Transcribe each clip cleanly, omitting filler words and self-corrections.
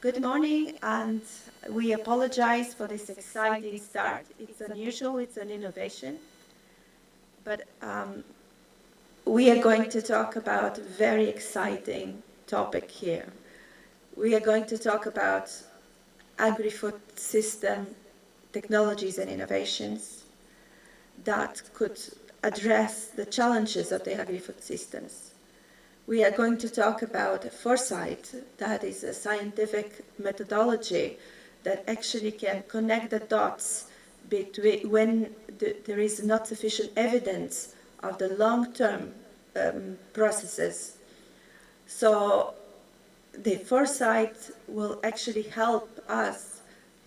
Good morning, and we apologize for this exciting start. It's unusual, it's an innovation, but we are going to talk about a very exciting topic here. We are going to talk about agri-food system technologies and innovations that could address the challenges of the agri-food systems. We are going to talk about foresight, that is a scientific methodology that actually can connect the dots between when there is not sufficient evidence of the long-term processes. So the foresight will actually help us,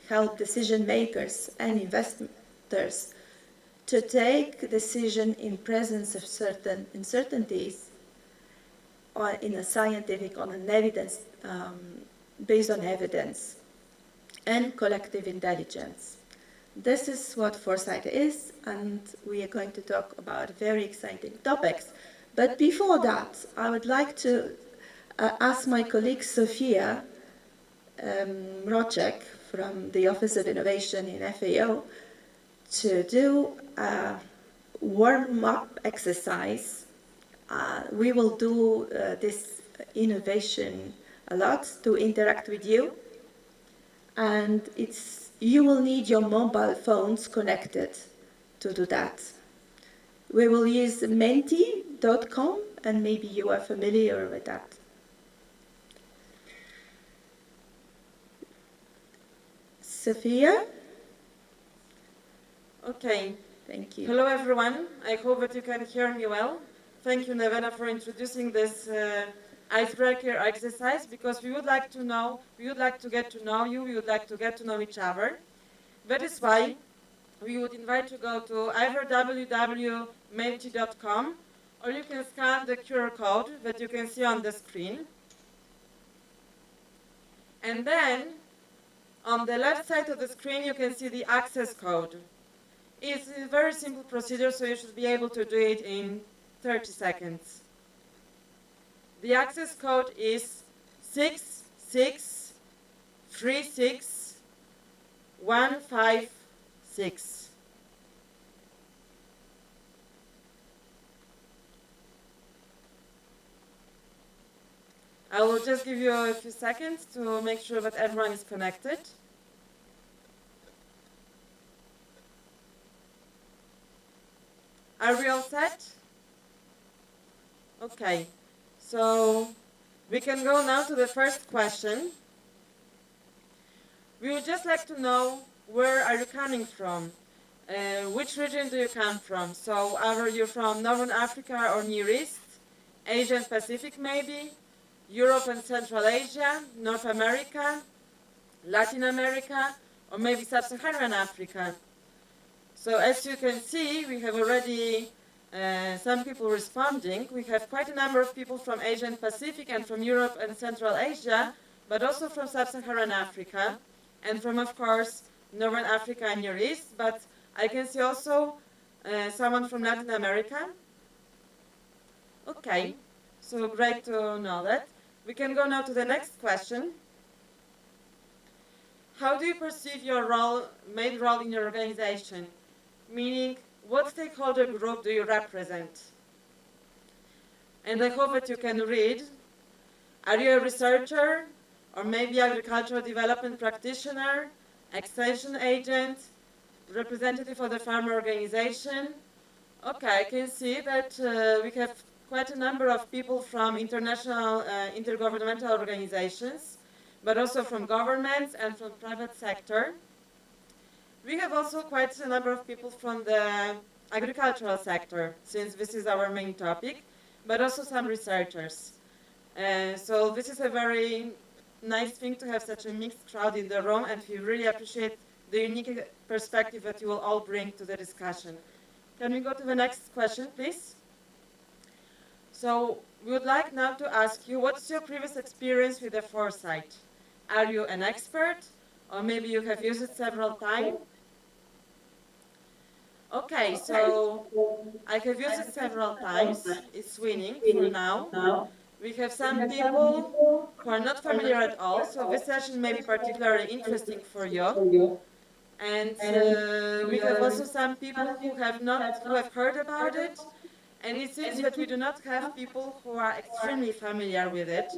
help decision makers and investors to take decision in presence of certain uncertainties or in a scientific, on an evidence, based on evidence and collective intelligence. This is what foresight is, and we are going to talk about very exciting topics. But before that, I would like to ask my colleague Sofia Mroczek from the Office of Innovation in FAO to do a warm-up exercise. We will do this innovation a lot to interact with you, and you will need your mobile phones connected to do that. We will use menti.com, and maybe you are familiar with that. Sophia? Okay. Thank you. Hello, everyone. I hope that you can hear me well. Thank you, Nevena, for introducing this icebreaker exercise, because we would like to get to know you, we would like to get to know each other. That is why we would invite you to go to either www.menti.com, or you can scan the QR code that you can see on the screen. And then, on the left side of the screen, you can see the access code. It's a very simple procedure, so you should be able to do it in 30 seconds. The access code is 6636156. I will just give you a few seconds to make sure that everyone is connected. Are we all set? Okay, so we can go now to the first question. We would just like to know, where are you coming from? Which region do you come from? So are you from Northern Africa or Near East, Asia and Pacific maybe, Europe and Central Asia, North America, Latin America, or maybe Sub-Saharan Africa? So as you can see, we have already some people responding. We have quite a number of people from Asia and Pacific and from Europe and Central Asia, but also from Sub-Saharan Africa and from, of course, Northern Africa and Near East. But I can see also someone from Latin America. Okay, so great to know that. We can go now to the next question. How do you perceive your main role in your organization? Meaning, what stakeholder group do you represent? And I hope that you can read. Are you a researcher, or maybe agricultural development practitioner, extension agent, representative of the farmer organization? Okay, I can see that we have quite a number of people from international intergovernmental organizations, but also from governments and from private sector. We have also quite a number of people from the agricultural sector, since this is our main topic, but also some researchers. So this is a very nice thing to have such a mixed crowd in the room, and we really appreciate the unique perspective that you will all bring to the discussion. Can we go to the next question, please? So we would like now to ask you, what's your previous experience with the foresight? Are you an expert, or maybe you have used it several times? Okay, so I have used it several times. It's winning for now. We have some people who are not familiar at all, so this session may be particularly interesting for you. And we have also some people who have heard about it, and it seems that we do not have people who are extremely familiar with it.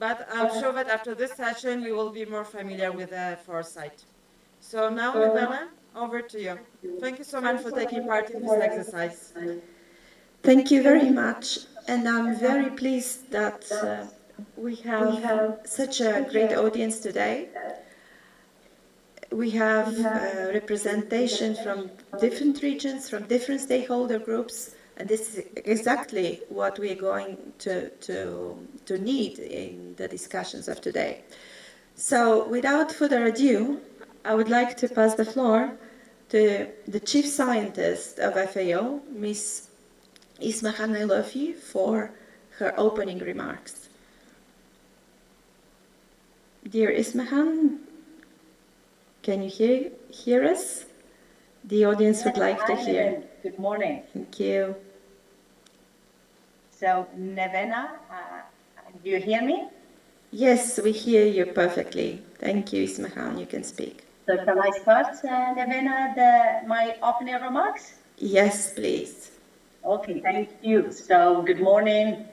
But I'm sure that after this session, you will be more familiar with foresight. So now, Nevena, over to you. Thank you so much for taking part in this exercise. Thank you very much, and I'm very pleased that we have such a great audience today. We have representation from different regions, from different stakeholder groups, and this is exactly what we are going to need in the discussions of today. So without further ado, I would like to pass the floor to the Chief Scientist of FAO, Ms. Ismahan Elofi, for her opening remarks. Dear Ismahan, can you hear us? The audience would like to hear. Good morning. Thank you. So, Nevena, do you hear me? Yes, we hear you perfectly. Thank you, Ismahan. You can speak. So, can I start, Nevena, my opening remarks? Yes, please. Okay, thank you. So, good morning,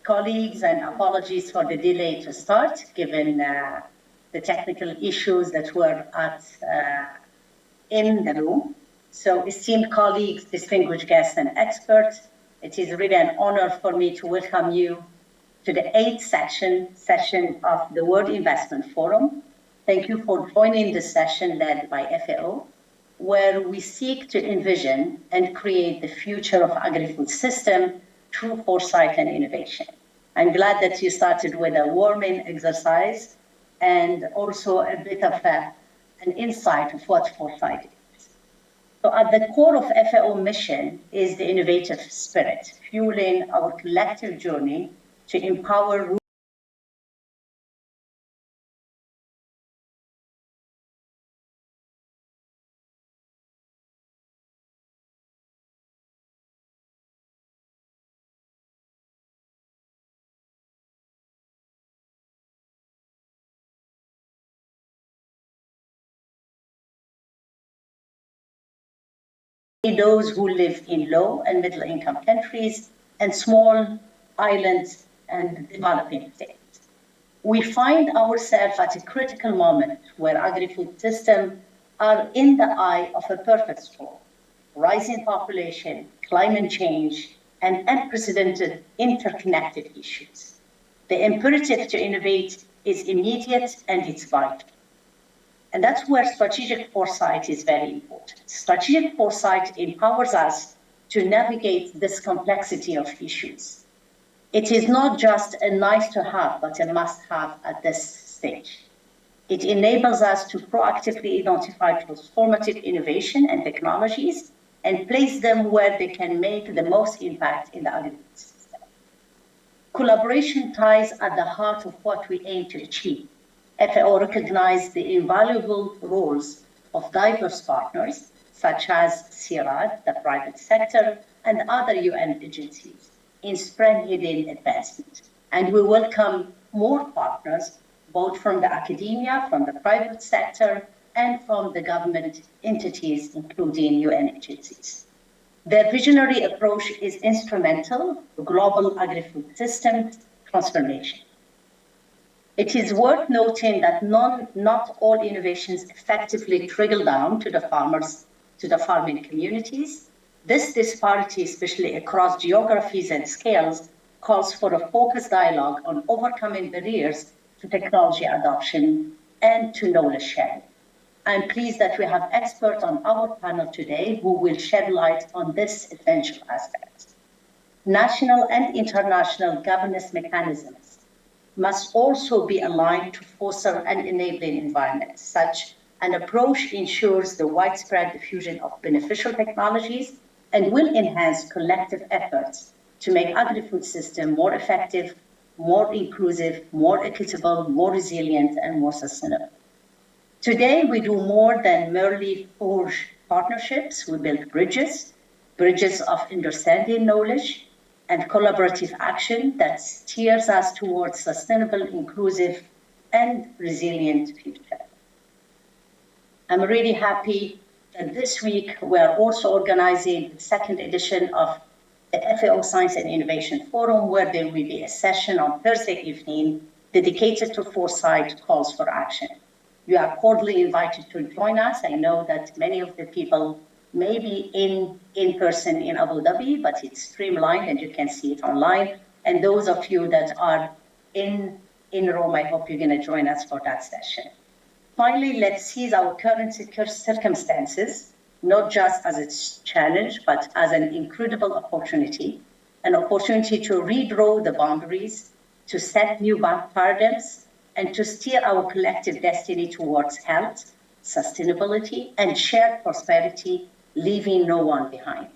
colleagues, and apologies for the delay to start, given the technical issues that were in the room. So, esteemed colleagues, distinguished guests, and experts, it is really an honor for me to welcome you to the 8th session of the World Investment Forum. Thank you for joining this session led by FAO, where we seek to envision and create the future of agri-food system through foresight and innovation. I'm glad that you started with a warming exercise and also a bit of an insight of what foresight is. So at the core of FAO mission is the innovative spirit, fueling our collective journey to empower those who live in low and middle income countries and small islands and developing states. We find ourselves at a critical moment where agri-food systems are in the eye of a perfect storm. Rising population, climate change, and unprecedented interconnected issues. The imperative to innovate is immediate and it's vital. And that's where strategic foresight is very important. Strategic foresight empowers us to navigate this complexity of issues. It is not just a nice to have, but a must have at this stage. It enables us to proactively identify transformative innovation and technologies and place them where they can make the most impact in the agriculture system. Collaboration ties at the heart of what we aim to achieve. FAO recognizes the invaluable roles of diverse partners, such as CIRAD, the private sector, and other UN agencies, in spearheading advancement. And we welcome more partners, both from the academia, from the private sector, and from the government entities, including UN agencies. Their visionary approach is instrumental to global agri-food system transformation. It is worth noting that not all innovations effectively trickle down to the farmers, to the farming communities. This disparity, especially across geographies and scales, calls for a focused dialogue on overcoming barriers to technology adoption and to knowledge sharing. I'm pleased that we have experts on our panel today who will shed light on this essential aspect. National and international governance mechanisms must also be aligned to foster an enabling environment. Such an approach ensures the widespread diffusion of beneficial technologies and will enhance collective efforts to make agri-food system more effective, more inclusive, more equitable, more resilient, and more sustainable. Today, we do more than merely forge partnerships. We build bridges of understanding knowledge, and collaborative action that steers us towards sustainable, inclusive, and resilient future. I'm really happy that this week we're also organizing the second edition of the FAO Science and Innovation Forum, where there will be a session on Thursday evening dedicated to foresight calls for action. You are cordially invited to join us. I know that many of the people may be in person in Abu Dhabi, but it's streamlined and you can see it online. And those of you that are in Rome, I hope you're going to join us for that session. Finally, let's seize our current circumstances, not just as a challenge, but as an incredible opportunity, an opportunity to redraw the boundaries, to set new paradigms, and to steer our collective destiny towards health, sustainability, and shared prosperity, leaving no one behind.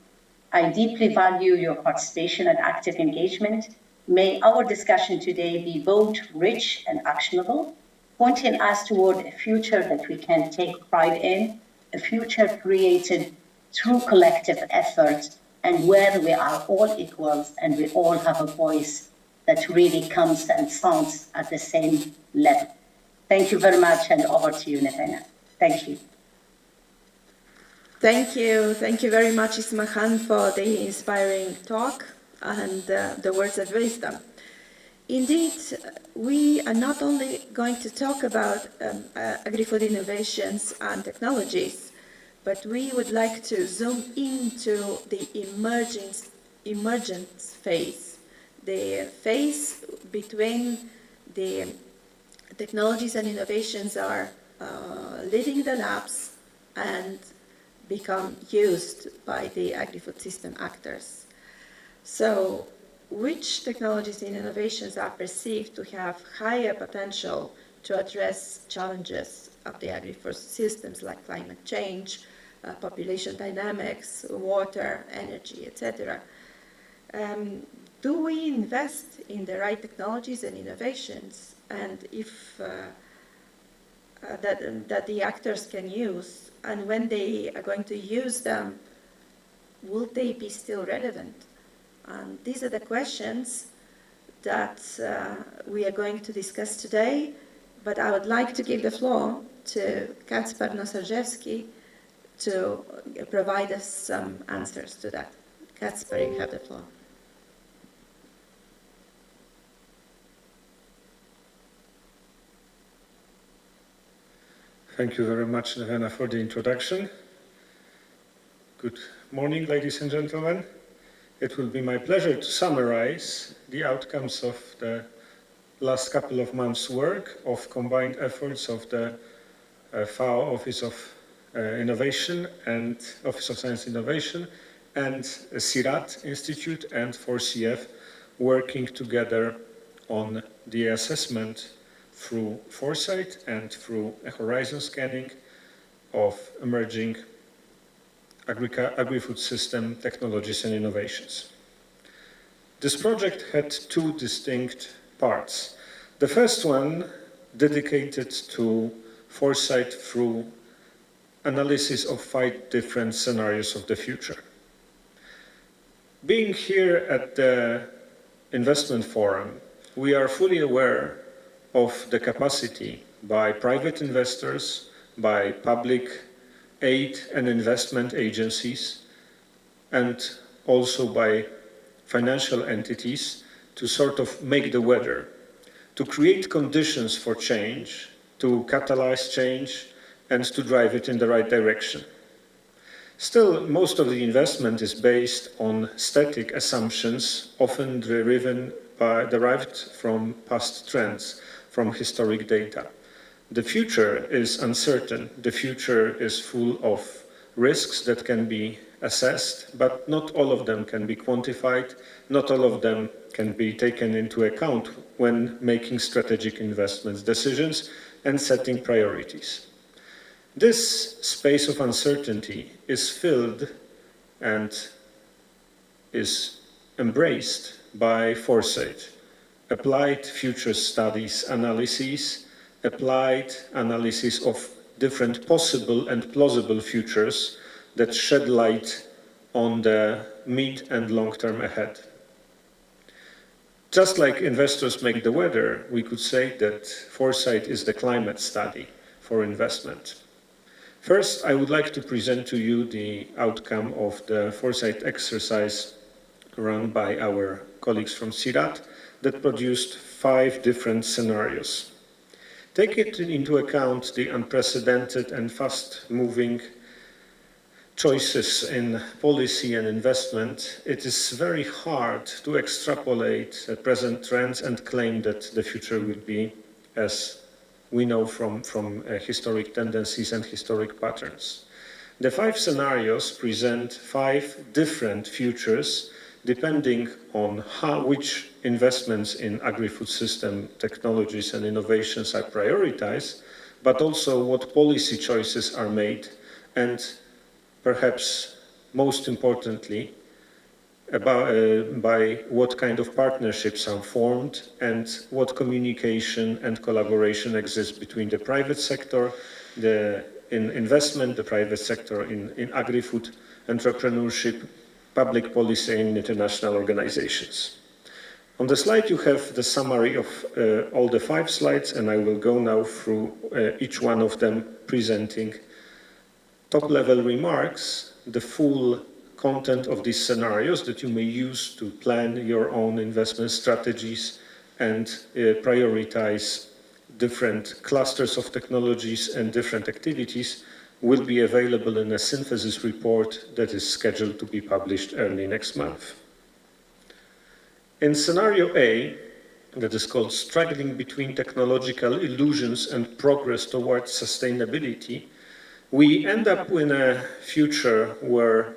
I deeply value your participation and active engagement. May our discussion today be both rich and actionable, pointing us toward a future that we can take pride in, a future created through collective effort, and where we are all equals and we all have a voice that really comes and sounds at the same level. Thank you very much, and over to you, Nathana. Thank you. Thank you. Thank you very much, Ismahan, for the inspiring talk and the words of wisdom. Indeed, we are not only going to talk about agri-food innovations and technologies, but we would like to zoom into the emergence phase, the phase between the technologies and innovations are leaving the labs and become used by the agri-food system actors. So, which technologies and innovations are perceived to have higher potential to address challenges of the agri-food systems like climate change, population dynamics, water, energy, etc.? Do we invest in the right technologies and innovations, and if that the actors can use, and when they are going to use them, will they be still relevant? And these are the questions that we are going to discuss today, but I would like to give the floor to Kacper Nosarjewski to provide us some answers to that. Kacper, you have the floor. Thank you very much, Nevena, for the introduction. Good morning, ladies and gentlemen. It will be my pleasure to summarize the outcomes of the last couple of months' work of combined efforts of the FAO Office of Innovation and Office of Science Innovation and CIRAT Institute and 4CF working together on the assessment through foresight and through a horizon scanning of emerging agri-food system technologies and innovations. This project had two distinct parts. The first one dedicated to foresight through analysis of 5 different scenarios of the future. Being here at the investment forum, we are fully aware of the capacity by private investors, by public aid and investment agencies, and also by financial entities to sort of make the weather, to create conditions for change, to catalyze change, and to drive it in the right direction. Still, most of the investment is based on static assumptions, often derived from past trends, from historic data. The future is uncertain. The future is full of risks that can be assessed, but not all of them can be quantified. Not all of them can be taken into account when making strategic investment decisions and setting priorities. This space of uncertainty is filled and is embraced by foresight, applied future studies analyses, applied analysis of different possible and plausible futures that shed light on the mid and long term ahead. Just like investors make the weather, we could say that foresight is the climate study for investment. First, I would like to present to you the outcome of the foresight exercise run by our colleagues from CIRAT that produced 5 different scenarios. Take it into account the unprecedented and fast-moving choices in policy and investment, it is very hard to extrapolate present trends and claim that the future will be as we know from historic tendencies and historic patterns. The 5 scenarios present 5 different futures depending on which investments in agri-food system technologies and innovations are prioritized, but also what policy choices are made, and perhaps most importantly, by what kind of partnerships are formed and what communication and collaboration exists between the private sector, in investment, the private sector in agri-food entrepreneurship, public policy and international organizations. On the slide you have the summary of all the 5 slides, and I will go now through each one of them, presenting top-level remarks, the full content of these scenarios that you may use to plan your own investment strategies and prioritize different clusters of technologies and different activities will be available in a synthesis report that is scheduled to be published early next month. In scenario A, that is called Struggling Between Technological Illusions and Progress Towards Sustainability, we end up in a future where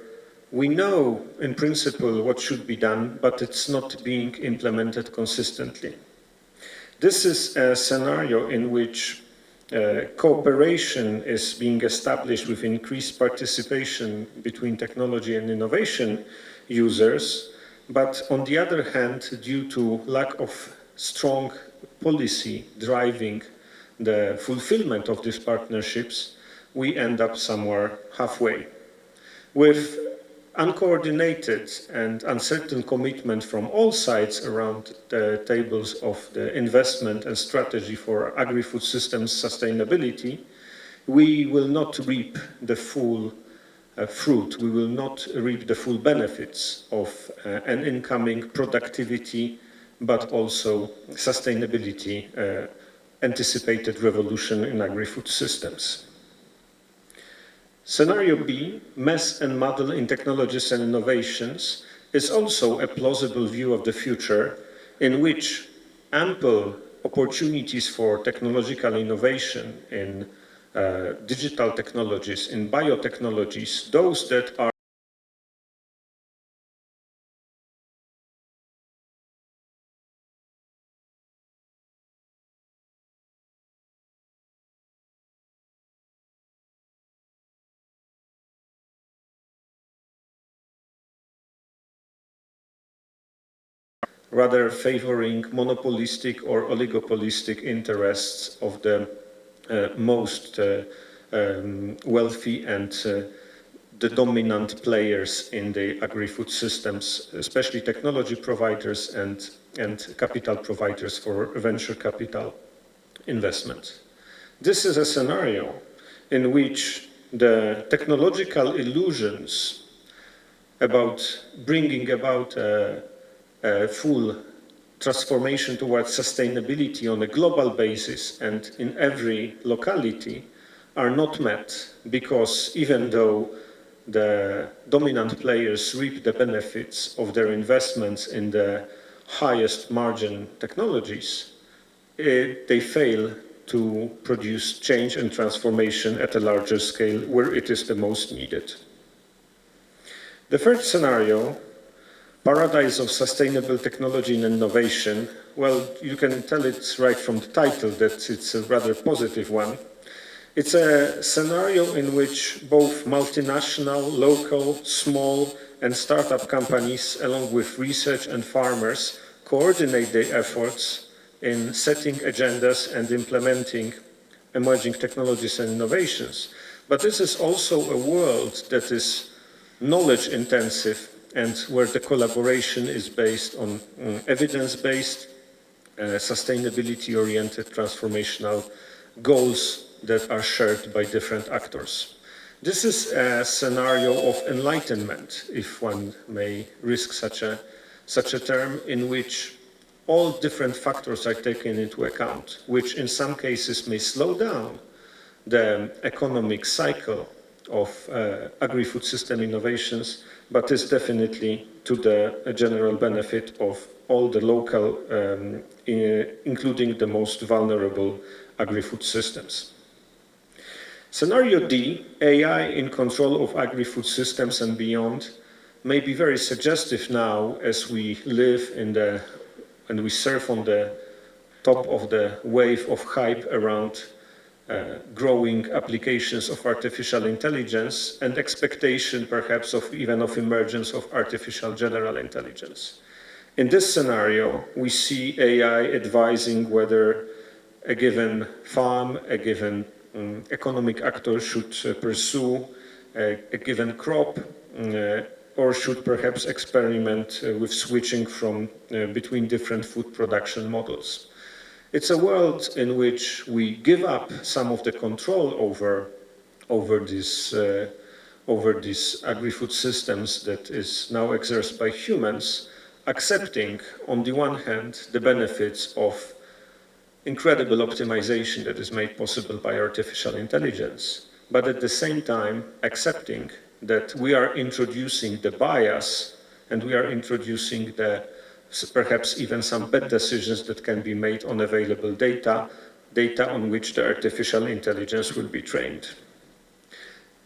we know in principle what should be done, but it's not being implemented consistently. This is a scenario in which cooperation is being established with increased participation between technology and innovation users, but on the other hand, due to lack of strong policy driving the fulfillment of these partnerships, we end up somewhere halfway. With uncoordinated and uncertain commitment from all sides around the tables of the investment and strategy for agri-food systems sustainability, we will not reap the full fruit, we will not reap the full benefits of an incoming productivity, but also sustainability anticipated revolution in agri-food systems. Scenario B, mess and muddle in technologies and innovations, is also a plausible view of the future in which ample opportunities for technological innovation in digital technologies, in biotechnologies, those that are rather favoring monopolistic or oligopolistic interests of the most wealthy and the dominant players in the agri-food systems, especially technology providers and capital providers for venture capital investment. This is a scenario in which the technological illusions about bringing about a full transformation towards sustainability on a global basis and in every locality are not met, because even though the dominant players reap the benefits of their investments in the highest margin technologies, they fail to produce change and transformation at a larger scale where it is the most needed. The third scenario, Paradise of Sustainable Technology and Innovation, well, you can tell it right from the title that it's a rather positive one. It's a scenario in which both multinational, local, small, and startup companies, along with research and farmers, coordinate their efforts in setting agendas and implementing emerging technologies and innovations. But this is also a world that is knowledge intensive and where the collaboration is based on evidence-based, sustainability-oriented transformational goals that are shared by different actors. This is a scenario of enlightenment, if one may risk such a term, in which all different factors are taken into account, which in some cases may slow down the economic cycle of agri-food system innovations, but is definitely to the general benefit of all the local, including the most vulnerable agri-food systems. Scenario D, AI in control of agri-food systems and beyond, may be very suggestive now as we live and we surf on the top of the wave of hype around growing applications of artificial intelligence and expectation perhaps of even of emergence of artificial general intelligence. In this scenario, we see AI advising whether a given farm, a given economic actor should pursue a given crop or should perhaps experiment with switching from between different food production models. It's a world in which we give up some of the control over these agri-food systems that is now exerted by humans, accepting, on the one hand, the benefits of incredible optimization that is made possible by artificial intelligence, but at the same time accepting that we are introducing the bias and we are introducing perhaps even some bad decisions that can be made on available data on which the artificial intelligence will be trained.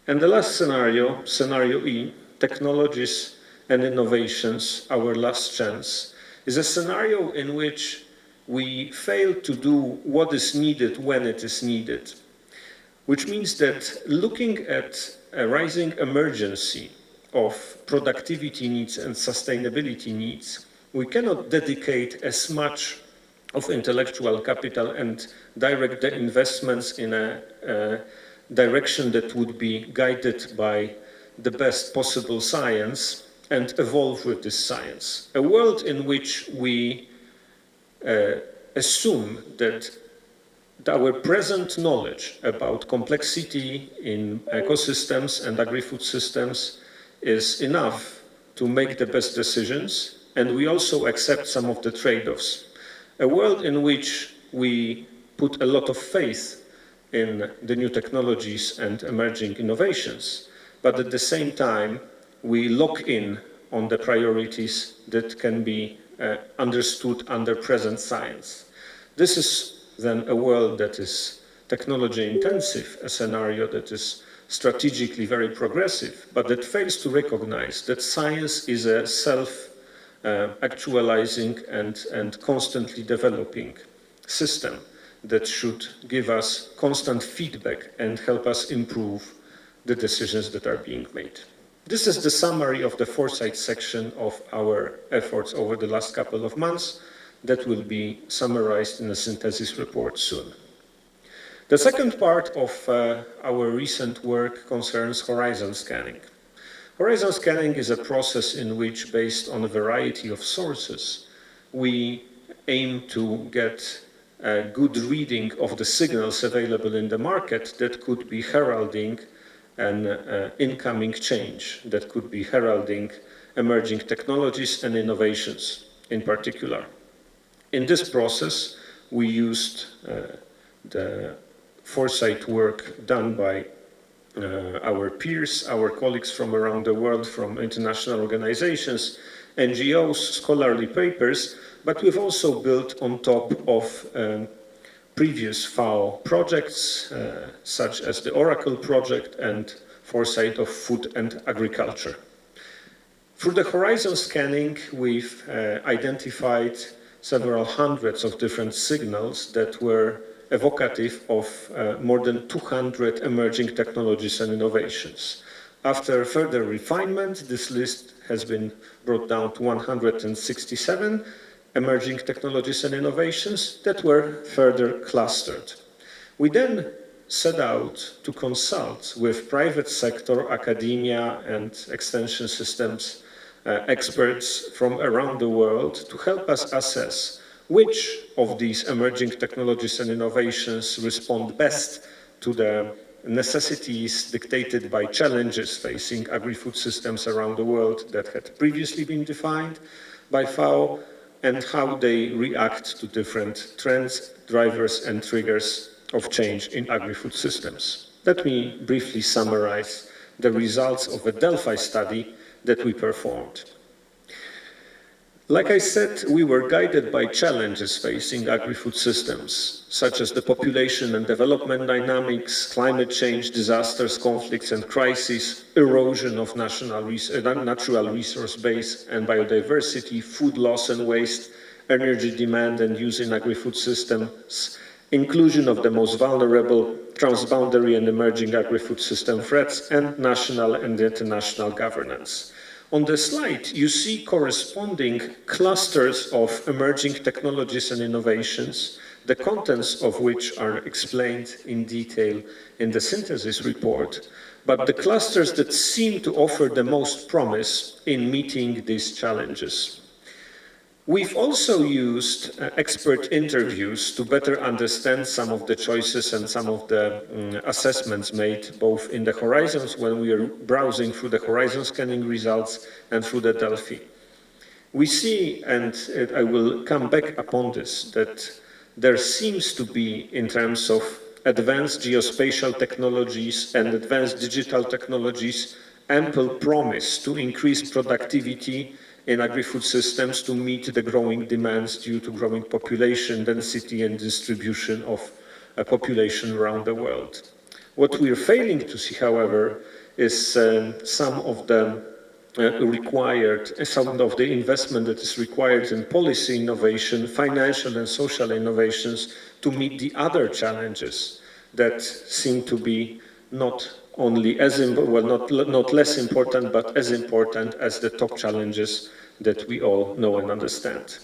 And the last scenario, scenario E, technologies and innovations, our last chance, is a scenario in which we fail to do what is needed when it is needed, which means that looking at a rising emergency of productivity needs and sustainability needs, we cannot dedicate as much of intellectual capital and direct the investments in a direction that would be guided by the best possible science and evolve with this science. A world in which we assume that our present knowledge about complexity in ecosystems and agri-food systems is enough to make the best decisions, and we also accept some of the trade-offs. A world in which we put a lot of faith in the new technologies and emerging innovations, but at the same time, we lock in on the priorities that can be understood under present science. This is then a world that is technology intensive, a scenario that is strategically very progressive, but that fails to recognize that science is a self-actualizing and constantly developing system that should give us constant feedback and help us improve the decisions that are being made. This is the summary of the foresight section of our efforts over the last couple of months that will be summarized in a synthesis report soon. The second part of our recent work concerns horizon scanning. Horizon scanning is a process in which, based on a variety of sources, we aim to get a good reading of the signals available in the market that could be heralding an incoming change, that could be heralding emerging technologies and innovations in particular. In this process, we used the foresight work done by our peers, our colleagues from around the world, from international organizations, NGOs, scholarly papers, but we've also built on top of previous FAO projects, such as the Oracle project and Foresight of Food and Agriculture. Through the horizon scanning, we've identified several hundreds of different signals that were evocative of more than 200 emerging technologies and innovations. After further refinement, this list has been brought down to 167 emerging technologies and innovations that were further clustered. We then set out to consult with private sector, academia, and extension systems experts from around the world to help us assess which of these emerging technologies and innovations respond best to the necessities dictated by challenges facing agri-food systems around the world that had previously been defined by FAO, and how they react to different trends, drivers, and triggers of change in agri-food systems. Let me briefly summarize the results of a Delphi study that we performed. Like I said, we were guided by challenges facing agri-food systems, such as the population and development dynamics, climate change, disasters, conflicts and crises, erosion of natural resource base and biodiversity, food loss and waste, energy demand and use in agri-food systems, inclusion of the most vulnerable, transboundary and emerging agri-food system threats, and national and international governance. On the slide, you see corresponding clusters of emerging technologies and innovations, the contents of which are explained in detail in the synthesis report, but the clusters that seem to offer the most promise in meeting these challenges. We've also used expert interviews to better understand some of the choices and some of the assessments made both in the horizons when we are browsing through the horizon scanning results and through the Delphi. We see, and I will come back upon this, that there seems to be, in terms of advanced geospatial technologies and advanced digital technologies, ample promise to increase productivity in agri-food systems to meet the growing demands due to growing population density and distribution of a population around the world. What we are failing to see, however, is some of the investment that is required in policy innovation, financial and social innovations to meet the other challenges that seem to be not only not less important, but as important as the top challenges that we all know and understand.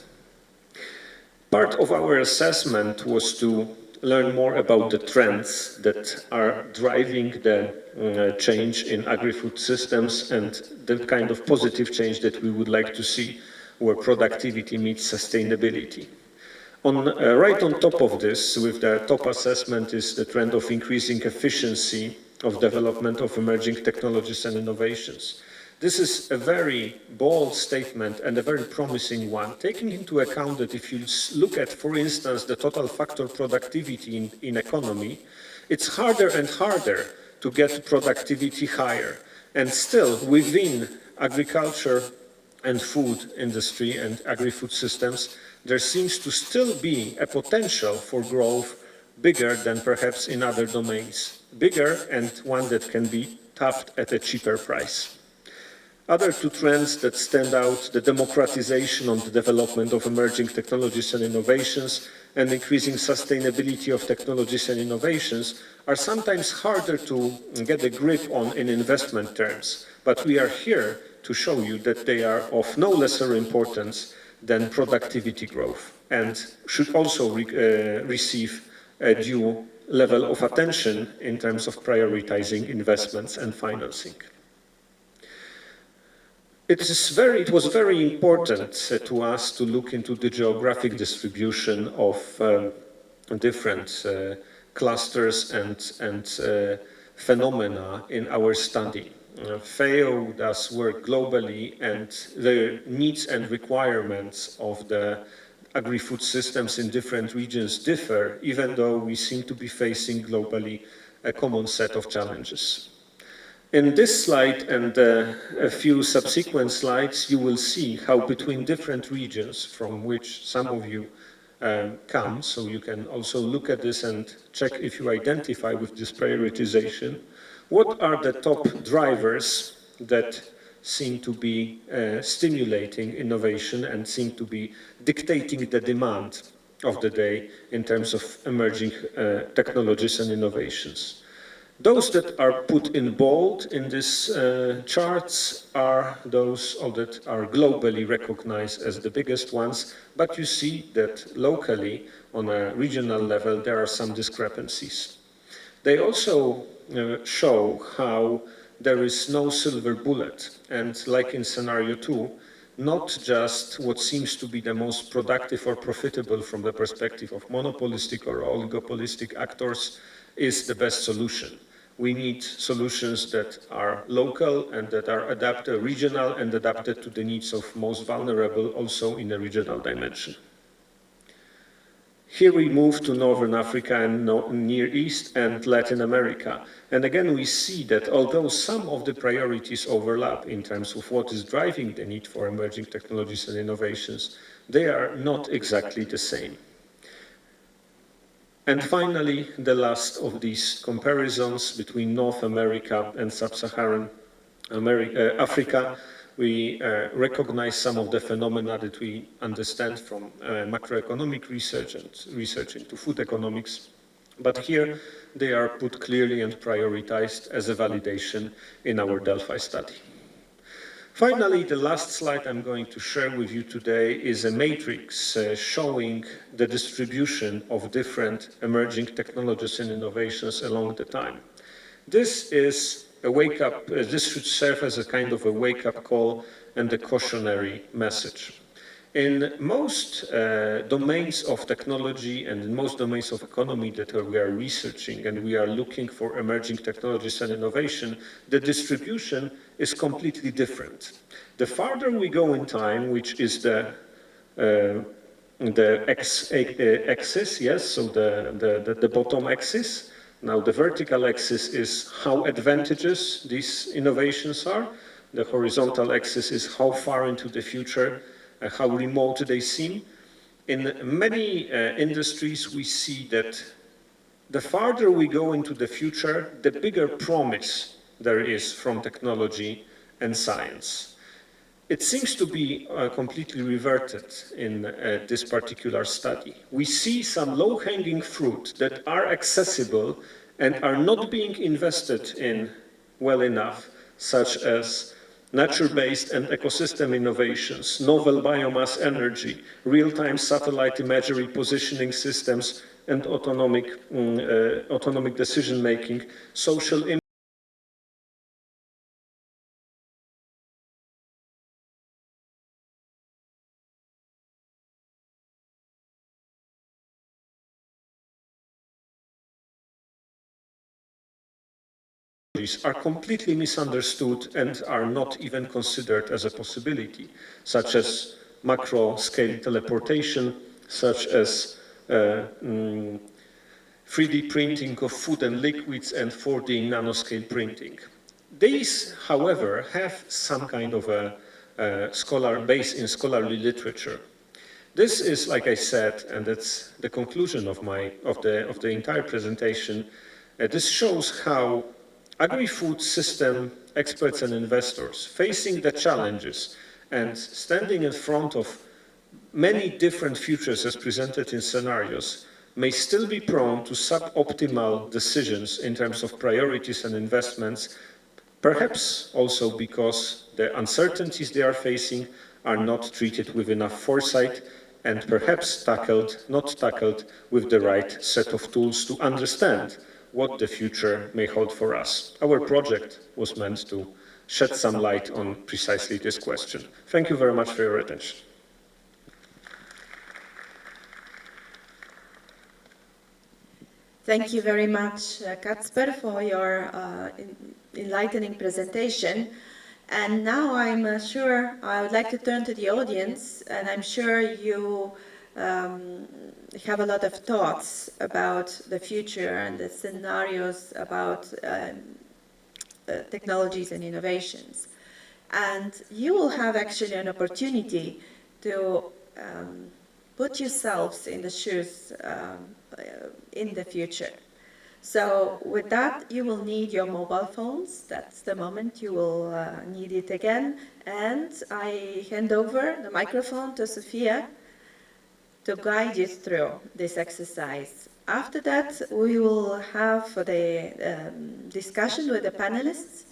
Part of our assessment was to learn more about the trends that are driving the change in agri-food systems and the kind of positive change that we would like to see where productivity meets sustainability. Right on top of this, with the top assessment, is the trend of increasing efficiency of development of emerging technologies and innovations. This is a very bold statement and a very promising one, taking into account that if you look at, for instance, the total factor productivity in economy, it's harder and harder to get productivity higher. And still, within agriculture and food industry and agri-food systems, there seems to still be a potential for growth bigger than perhaps in other domains. Bigger and one that can be tapped at a cheaper price. Other two trends that stand out, the democratization of the development of emerging technologies and innovations and increasing sustainability of technologies and innovations, are sometimes harder to get a grip on in investment terms. But we are here to show you that they are of no lesser importance than productivity growth and should also receive a due level of attention in terms of prioritizing investments and financing. It was very important to us to look into the geographic distribution of different clusters and phenomena in our study. FAO does work globally, and the needs and requirements of the agri-food systems in different regions differ, even though we seem to be facing globally a common set of challenges. In this slide and a few subsequent slides, you will see how between different regions from which some of you come, so you can also look at this and check if you identify with this prioritization, what are the top drivers that seem to be stimulating innovation and seem to be dictating the demand of the day in terms of emerging technologies and innovations. Those that are put in bold in these charts are those that are globally recognized as the biggest ones, but you see that locally, on a regional level, there are some discrepancies. They also show how there is no silver bullet. And like in scenario 2, not just what seems to be the most productive or profitable from the perspective of monopolistic or oligopolistic actors is the best solution. We need solutions that are local and that are adapted, regional and adapted to the needs of most vulnerable, also in a regional dimension. Here we move to Northern Africa and Near East and Latin America. And again, we see that although some of the priorities overlap in terms of what is driving the need for emerging technologies and innovations, they are not exactly the same. And finally, the last of these comparisons between North America and Sub-Saharan Africa, we recognize some of the phenomena that we understand from macroeconomic research and research into food economics. But here they are put clearly and prioritized as a validation in our Delphi study. Finally, the last slide I'm going to share with you today is a matrix showing the distribution of different emerging technologies and innovations along the time. This is a wake-up, this should serve as a kind of a wake-up call and a cautionary message. In most domains of technology and in most domains of economy that we are researching and we are looking for emerging technologies and innovation, the distribution is completely different. The farther we go in time, which is the axis, yes, so the bottom axis. Now the vertical axis is how advantageous these innovations are. The horizontal axis is how far into the future, how remote they seem. In many industries, we see that the farther we go into the future, the bigger promise there is from technology and science. It seems to be completely reverted in this particular study. We see some low-hanging fruit that are accessible and are not being invested in well enough, such as nature-based and ecosystem innovations, novel biomass energy, real-time satellite imagery positioning systems, and autonomic decision-making, social are completely misunderstood and are not even considered as a possibility, such as macro-scale teleportation, such as 3D printing of food and liquids and 4D nanoscale printing. These, however, have some kind of a base in scholarly literature. This is, like I said, and that's the conclusion of the entire presentation. This shows how agri-food system experts and investors facing the challenges and standing in front of many different futures as presented in scenarios may still be prone to suboptimal decisions in terms of priorities and investments, perhaps also because the uncertainties they are facing are not treated with enough foresight and perhaps not tackled with the right set of tools to understand what the future may hold for us. Our project was meant to shed some light on precisely this question. Thank you very much for your attention. Thank you very much, Kacper, for your enlightening presentation. And now I'm sure I would like to turn to the audience, and I'm sure you have a lot of thoughts about the future and the scenarios about technologies and innovations. And you will have actually an opportunity to put yourselves in the shoes in the future. So with that, you will need your mobile phones. That's the moment you will need it again. And I hand over the microphone to Sophia to guide you through this exercise. After that, we will have the discussion with the panelists.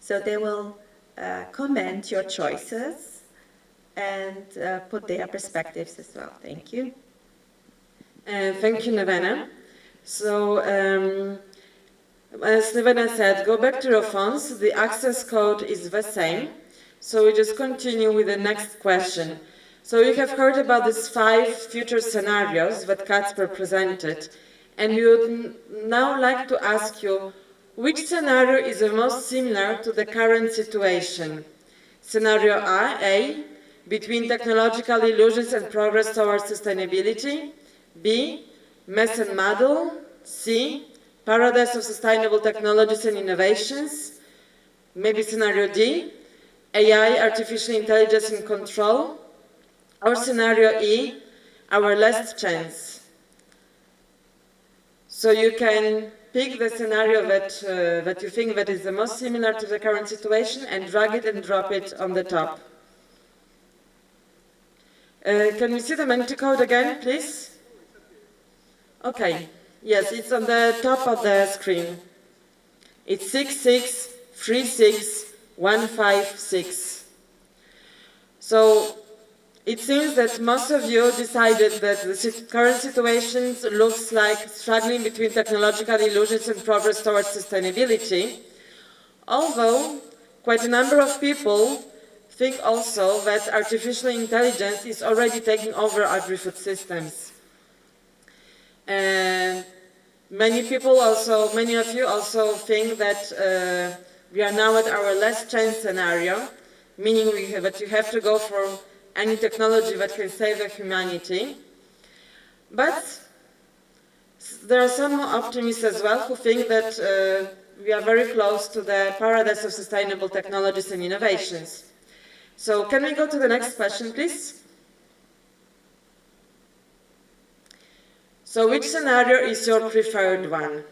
So they will comment your choices and put their perspectives as well. Thank you. Thank you, Nevena. So As Nivena said, go back to your phones. The access code is the same. So we just continue with the next question. So you have heard about these 5 future scenarios that Kacper presented. And we would now like to ask you, which scenario is the most similar to the current situation? Scenario A, between technological illusions and progress towards sustainability. B, mess and muddle. C, paradise of sustainable technologies and innovations. Maybe scenario D, AI, artificial intelligence and control. Or scenario E, our last chance. So you can pick the scenario that you think that is the most similar to the current situation and drag it and drop it on the top. Can we see the Menti code again, please? Okay. Yes, it's on the top of the screen. It's 6636156. So it seems that most of you decided that the current situation looks like struggling between technological illusions and progress towards sustainability, although quite a number of people think also that artificial intelligence is already taking over agri-food systems. And many of you also think that we are now at our last chance scenario, meaning that you have to go for any technology that can save the humanity. But there are some optimists as well who think that we are very close to the paradise of sustainable technologies and innovations. So can we go to the next question, please? So which scenario is your preferred one?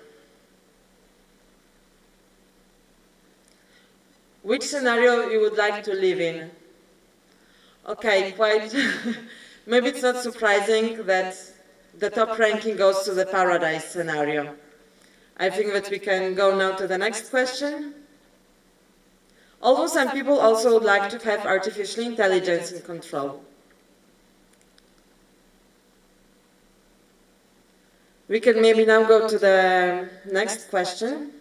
Which scenario you would like to live in? Okay, quite. Maybe it's not surprising that the top ranking goes to the paradise scenario. I think that we can go now to the next question. Although some people also would like to have artificial intelligence in control. We can maybe now go to the next question.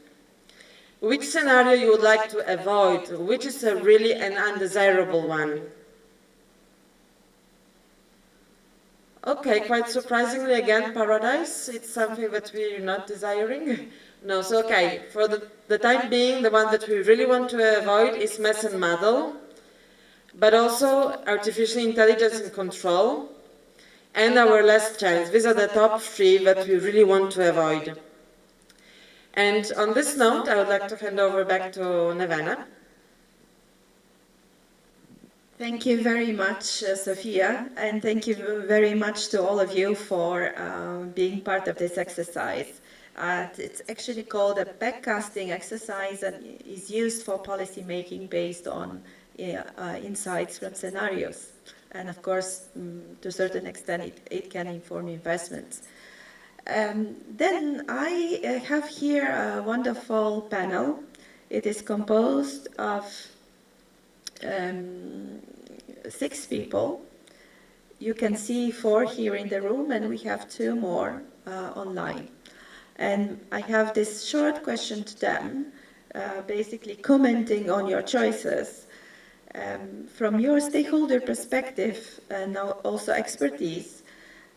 Which scenario you would like to avoid? Which is a really an undesirable one? Okay, quite surprisingly again, paradise. It's something that we're not desiring. No, so okay, for the time being, the one that we really want to avoid is mess and muddle, but also artificial intelligence and control, and our last chance. These are the top 3 that we really want to avoid. And on this note, I would like to hand over back to Nevena. Thank you very much, Sophia, and thank you very much to all of you for being part of this exercise. It's actually called a backcasting exercise and is used for policy making based on insights from scenarios. And of course, to a certain extent, it can inform investments. Then I have here a wonderful panel. It is composed of 6 people. You can see 4 here in the room, and we have 2 more online. And I have this short question to them, basically commenting on your choices. From your stakeholder perspective and also expertise,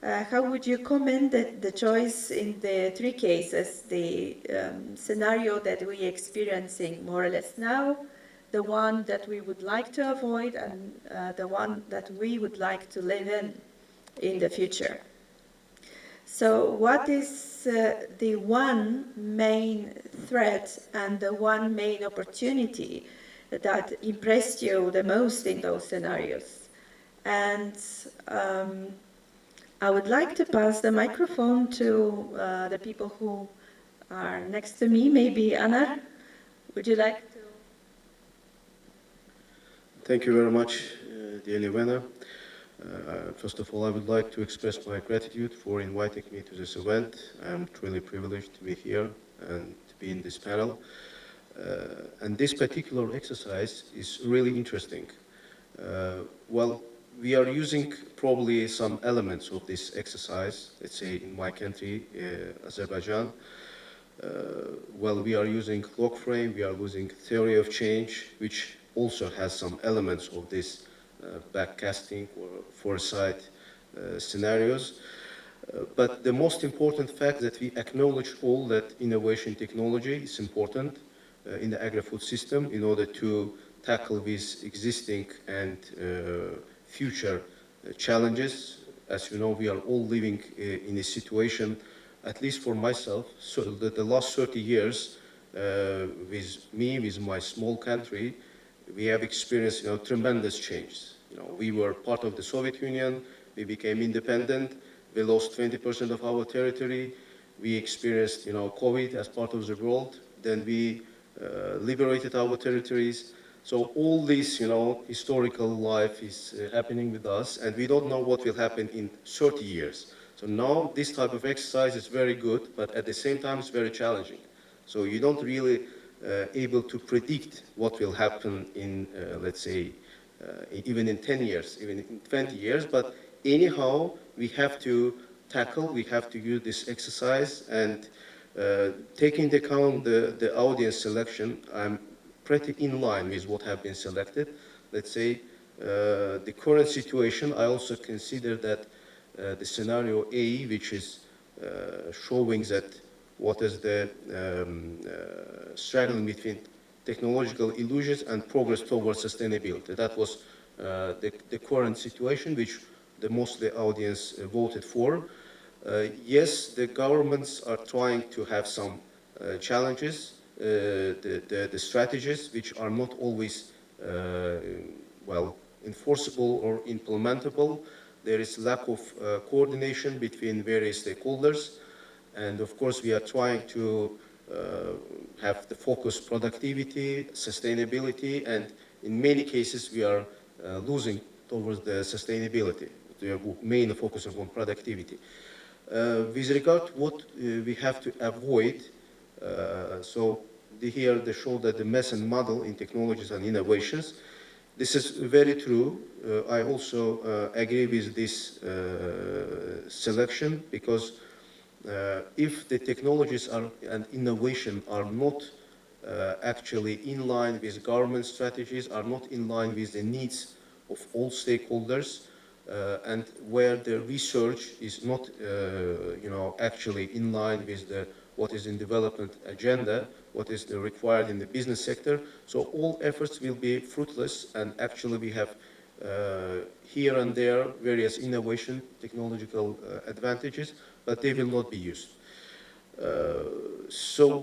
how would you comment the choice in the 3 cases, the scenario that we're experiencing more or less now, the one that we would like to avoid, and the one that we would like to live in the future? So what is the one main threat and the one main opportunity that impressed you the most in those scenarios? And I would like to pass the microphone to the people who are next to me. Maybe Anar, would you like to? Thank you very much, dear Livena. First of all, I would like to express my gratitude for inviting me to this event. I'm truly privileged to be here and to be in this panel. And this particular exercise is really interesting. Well, we are using probably some elements of this exercise, let's say in my country, Azerbaijan. Well, we are using log frame, we are using theory of change, which also has some elements of this backcasting or foresight scenarios. But the most important fact that we acknowledge all that innovation technology is important in the agri-food system in order to tackle these existing and future challenges. As you know, we are all living in a situation, at least for myself, so the last 30 years, with me, with my small country, we have experienced, tremendous change. We were part of the Soviet Union, we became independent, we lost 20% of our territory, we experienced, COVID as part of the world, then we liberated our territories. So all this, historical life is happening with us, and we don't know what will happen in 30 years. So now this type of exercise is very good, but at the same time it's very challenging. So you don't really able to predict what will happen in, let's say, even in 10 years, even in 20 years, but anyhow, we have to tackle, we have to use this exercise, and taking into account the audience selection, I'm pretty in line with what have been selected. Let's say the current situation, I also consider that the scenario A, which is showing that what is the struggling between technological illusions and progress towards sustainability. That was the current situation, which the mostly audience voted for. Yes, the governments are trying to have some challenges, the strategies which are not always, well, enforceable or implementable. There is lack of coordination between various stakeholders. And of course, we are trying to have the focus productivity, sustainability, and in many cases, we are losing towards the sustainability. We are mainly focusing on productivity. With regard to what we have to avoid, so here they show that the mess and model in technologies and innovations. This is very true. I also agree with this selection because if the technologies are, and innovation are not actually in line with government strategies, are not in line with the needs of all stakeholders, and where the research is not, actually in line with what is in development agenda, what is required in the business sector. So all efforts will be fruitless, and actually we have here and there various innovation technological advantages, but they will not be used. So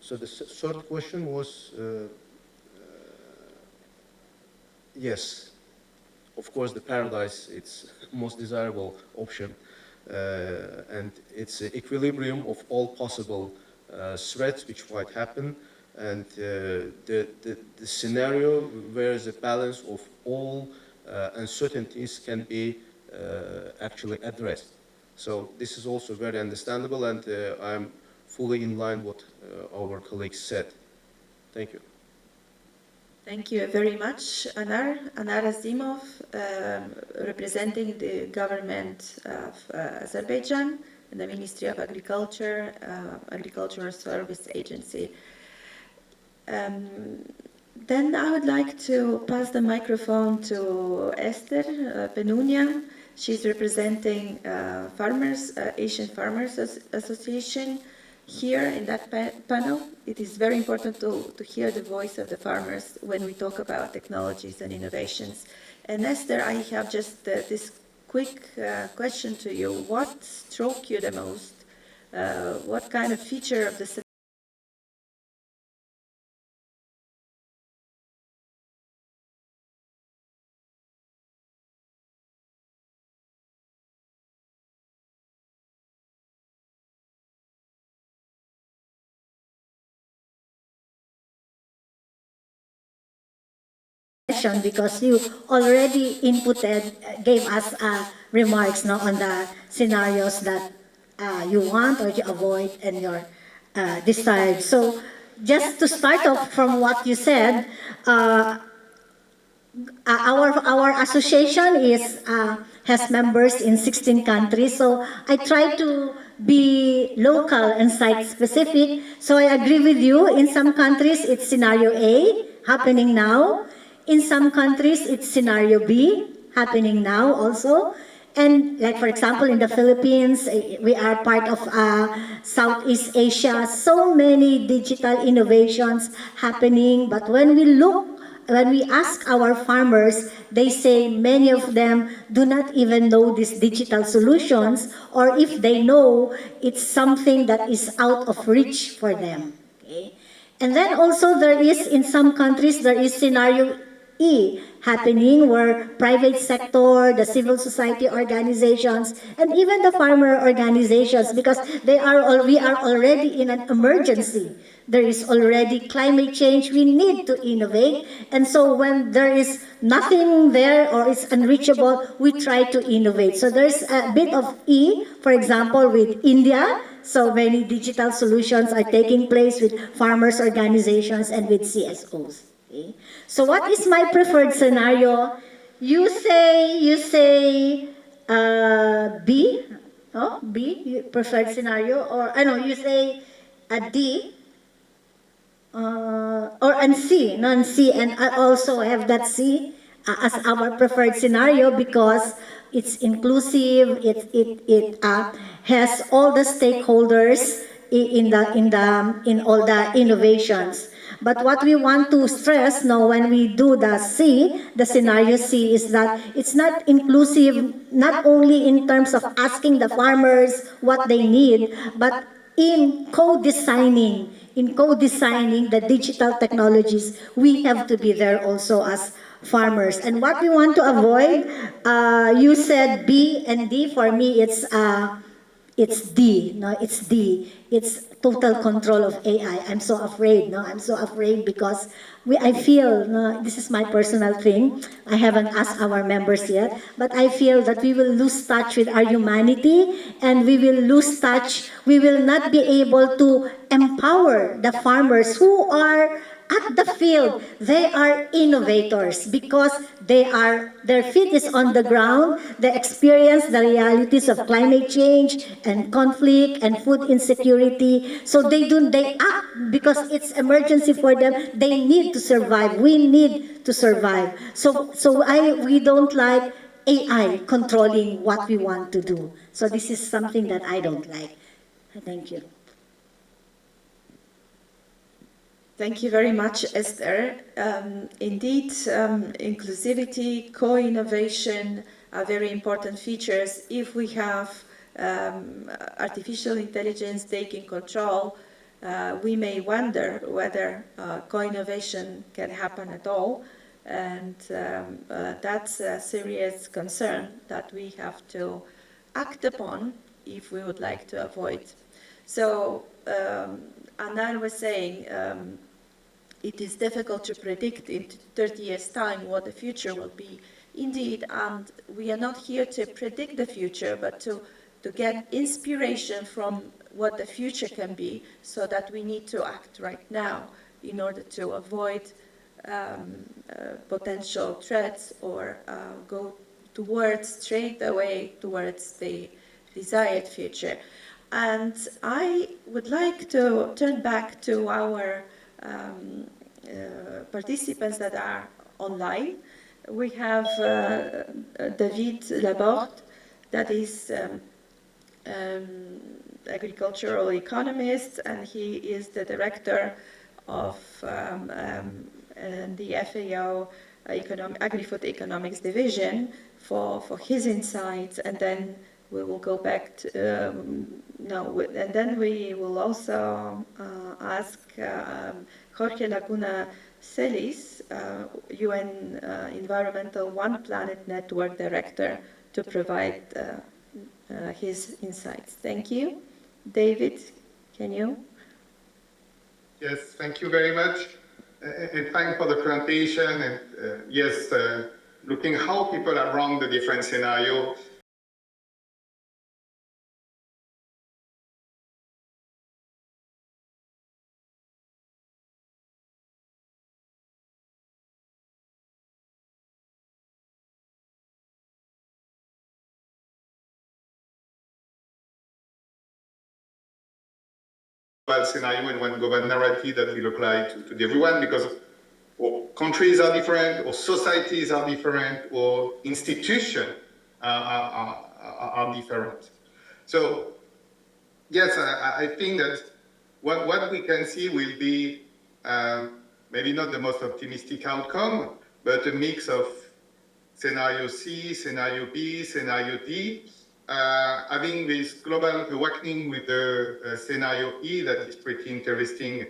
the third question was, yes, of course, the paradise, it's most desirable option. And it's an equilibrium of all possible threats which might happen. And the scenario where the balance of all uncertainties can be actually addressed. So this is also very understandable, and I'm fully in line with what our colleagues said. Thank you. Thank you very much, Anar. Anar Azimov, representing the government of Azerbaijan and the Ministry of Agriculture, Agricultural Service Agency. Then I would like to pass the microphone to Esther Benunia. She's representing Asian Farmers Association here in that panel. It is very important to hear the voice of the farmers when we talk about technologies and innovations. And Esther, I have just this quick question to you. What struck you the most? What kind of feature of the because you already inputted, gave us remarks no, on the scenarios that you want or you avoid and your desired. So just to start off from what you said, our association is has members in 16 countries. So I try to be local and site-specific. So I agree with you. In some countries, it's scenario A happening now. In some countries, it's scenario B happening now also. And like for example, in the Philippines, we are part of Southeast Asia. So many digital innovations happening. But when we ask our farmers, they say many of them do not even know these digital solutions, or if they know, it's something that is out of reach for them. Okay? And then also there is, in some countries, there is scenario E happening where private sector, the civil society organizations, and even the farmer organizations, because we are already in an emergency. There is already climate change. We need to innovate. And so when there is nothing there or it's unreachable, we try to innovate. So there's a bit of E, for example, with India. So many digital solutions are taking place with farmers organizations and with CSOs. Okay? So what is my preferred scenario? You say B, oh, B, preferred scenario, or I know you say D, or and C, non-C, and I also have that C as our preferred scenario because it's inclusive. It has all the stakeholders in all the innovations. But what we want to stress now when we do the C, the scenario C, is that it's not inclusive not only in terms of asking the farmers what they need, but in co-designing the digital technologies, we have to be there also as farmers. And what we want to avoid, you said B and D. For me, it's D. No, it's D. It's total control of AI. I'm so afraid. No, I'm so afraid because I feel, no, this is my personal thing. I haven't asked our members yet, but I feel that we will lose touch with our humanity, and we will lose touch. We will not be able to empower the farmers who are at the field. They are innovators because their feet is on the ground. They experience the realities of climate change and conflict and food insecurity. So they act because it's emergency for them. They need to survive. We need to survive. We don't like AI controlling what we want to do. So this is something that I don't like. Thank you. Thank you very much, Esther. Indeed, inclusivity, co-innovation are very important features. If we have artificial intelligence taking control, we may wonder whether co-innovation can happen at all. And that's a serious concern that we have to act upon if we would like to avoid. So, Anand was saying, it is difficult to predict in 30 years' time what the future will be. Indeed, and we are not here to predict the future, but to get inspiration from what the future can be, so that we need to act right now in order to avoid potential threats or go straight away towards the desired future. And I would like to turn back to our participants that are online. We have David Laborde, that is agricultural economist, and he is the director of the FAO Agrifood Economics Division for his insights, and then we will go back to and then we will also ask Jorge Laguna Celis, UN Environmental One Planet Network Director, to provide his insights. Thank you. David, can you? Yes, thank you very much. And thanks for the presentation. And yes, looking how people are run the different scenarios. scenario and one global narrative that will apply to everyone, because countries are different, or societies are different, or institutions are different. So yes, I think that what we can see will be maybe not the most optimistic outcome, but a mix of scenario C, scenario B, scenario D, having this global awakening with the scenario E that is pretty interesting,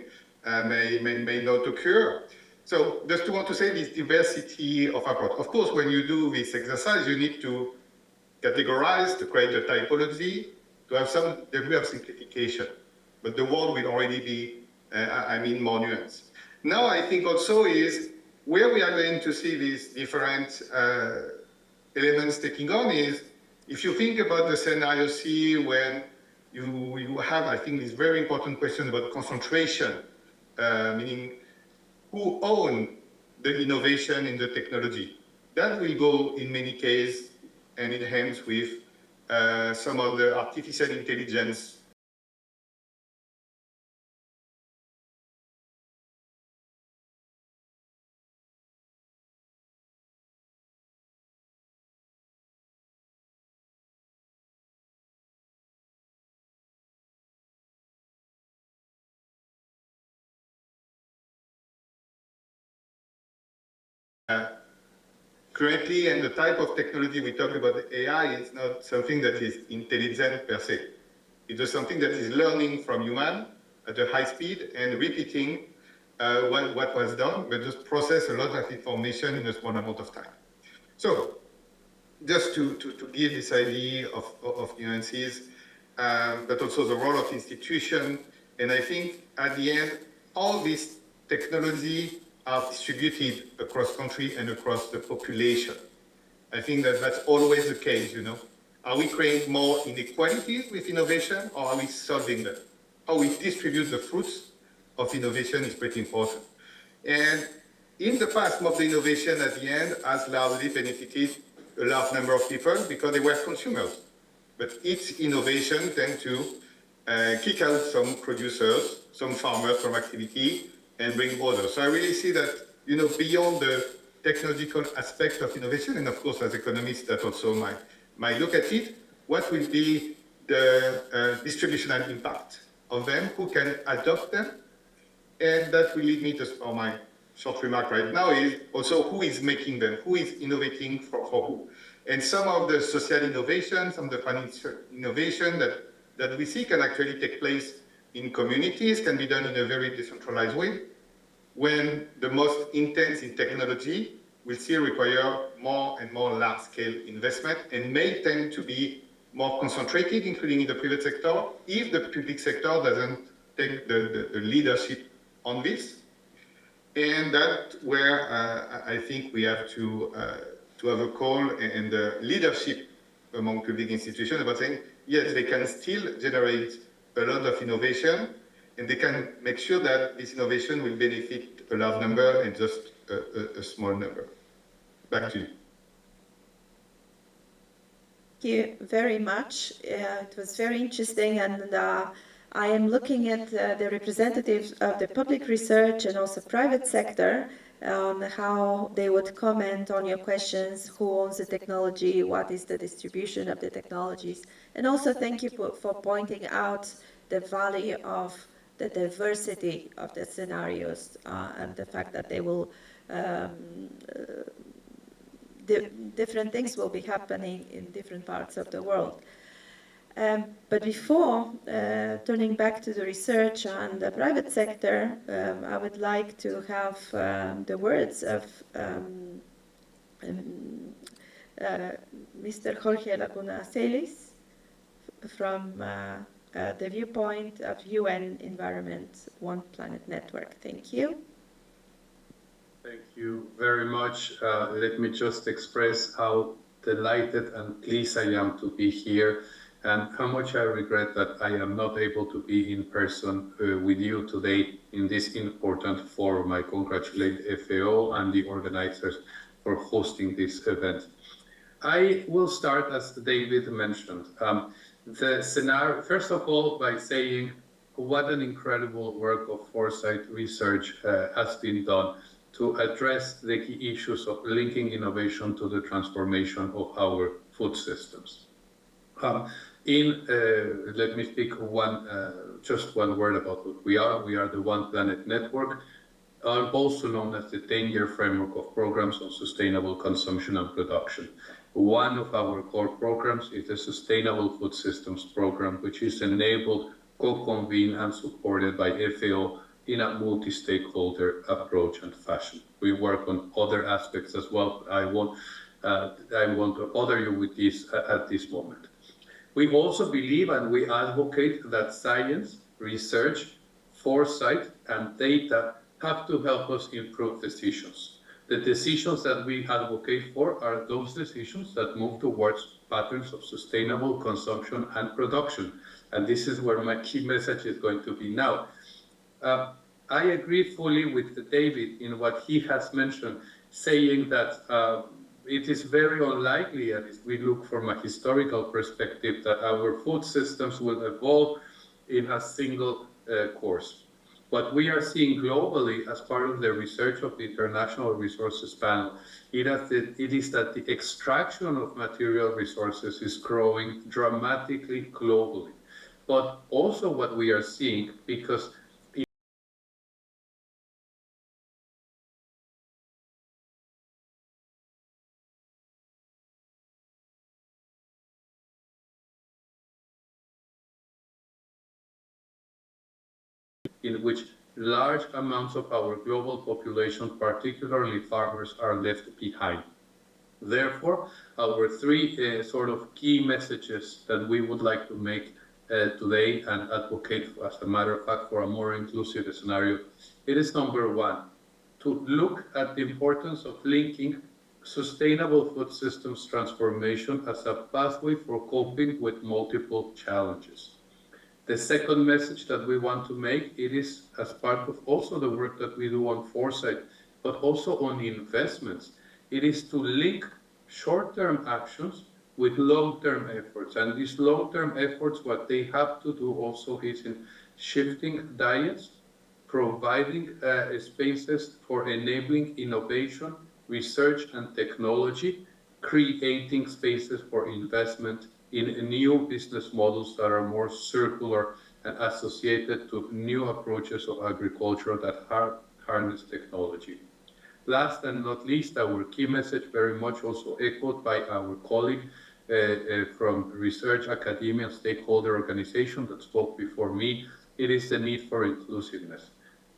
may not occur. So just want to say this diversity of approach. Of course, when you do this exercise, you need to categorize, to create a typology, to have some degree of simplification. But the world will already be, more nuanced. Now, I think also is where we are going to see these different elements taking on is, if you think about the scenario C, when you have, I think, this very important question about concentration, meaning who own the innovation in the technology. That will go in many cases and in hands with some of the artificial intelligence currently, and the type of technology we talk about, AI, is not something that is intelligent per se. It is something that is learning from human at a high speed and repeating what was done, but just process a lot of information in a small amount of time. So just to give this idea of nuances, but also the role of institution. And I think at the end, all this technology are distributed across country and across the population. I think that that's always the case, you know. Are we creating more inequalities with innovation, or are we solving them? How we distribute the fruits of innovation is pretty important. And in the past, most of the innovation at the end has largely benefited a large number of people because they were consumers. But each innovation tends to kick out some producers, some farmers from activity, and bring others. So I really see that, you know, beyond the technological aspect of innovation, and of course as economists that also might look at it, what will be the distributional impact of them, who can adopt them, and that will lead me to my short remark right now is also who is making them, who is innovating for who. And some of the social innovation, some of the financial innovation that we see can actually take place in communities, can be done in a very decentralized way, when the most intense in technology will still require more and more large-scale investment and may tend to be more concentrated, including in the private sector, if the public sector doesn't take the leadership on this. And that's where I think we have to have a call and the leadership among public institutions about saying, yes, they can still generate a lot of innovation, and they can make sure that this innovation will benefit a large number and just a small number. Back to you. Thank you very much. It was very interesting, and I am looking at the representatives of the public research and also private sector, how they would comment on your questions, who owns the technology, what is the distribution of the technologies. And also thank you for pointing out the value of the diversity of the scenarios and the fact that they will different things will be happening in different parts of the world. But before turning back to the research and the private sector, I would like to have the words of Mr. Jorge Laguna Celis from the viewpoint of UN Environment One Planet Network. Thank you. Thank you very much. Let me just express how delighted and pleased I am to be here, and how much I regret that I am not able to be in person with you today in this important forum. I congratulate FAO and the organizers for hosting this event. I will start, as David mentioned, the scenario, first of all, by saying what an incredible work of foresight research has been done to address the key issues of linking innovation to the transformation of our food systems. Let me speak just one word about what we are. We are the One Planet Network, also known as the 10-year framework of programs on sustainable consumption and production. One of our core programs is the Sustainable Food Systems Program, which is enabled, co-convened, and supported by FAO in a multi-stakeholder approach and fashion. We work on other aspects as well, but I want to bother you with this at this moment. We also believe and we advocate that science, research, foresight, and data have to help us improve decisions. The decisions that we advocate for are those decisions that move towards patterns of sustainable consumption and production. And this is where my key message is going to be now. I agree fully with David in what he has mentioned, saying that it is very unlikely, and if we look from a historical perspective, that our food systems will evolve in a single course. What we are seeing globally as part of the research of the International Resources Panel, it is that the extraction of material resources is growing dramatically globally. But also what we are seeing, because in which large amounts of our global population, particularly farmers, are left behind. Therefore, our three sort of key messages that we would like to make today and advocate, as a matter of fact, for a more inclusive scenario, it is number one, to look at the importance of linking sustainable food systems transformation as a pathway for coping with multiple challenges. The second message that we want to make, it is as part of also the work that we do on foresight, but also on investments. It is to link short-term actions with long-term efforts. And these long-term efforts, what they have to do also is in shifting diets, providing spaces for enabling innovation, research and technology, creating spaces for investment in new business models that are more circular and associated to new approaches of agriculture that harness technology. Last and not least, our key message, very much also echoed by our colleague from research, academia, stakeholder organization that spoke before me, it is the need for inclusiveness,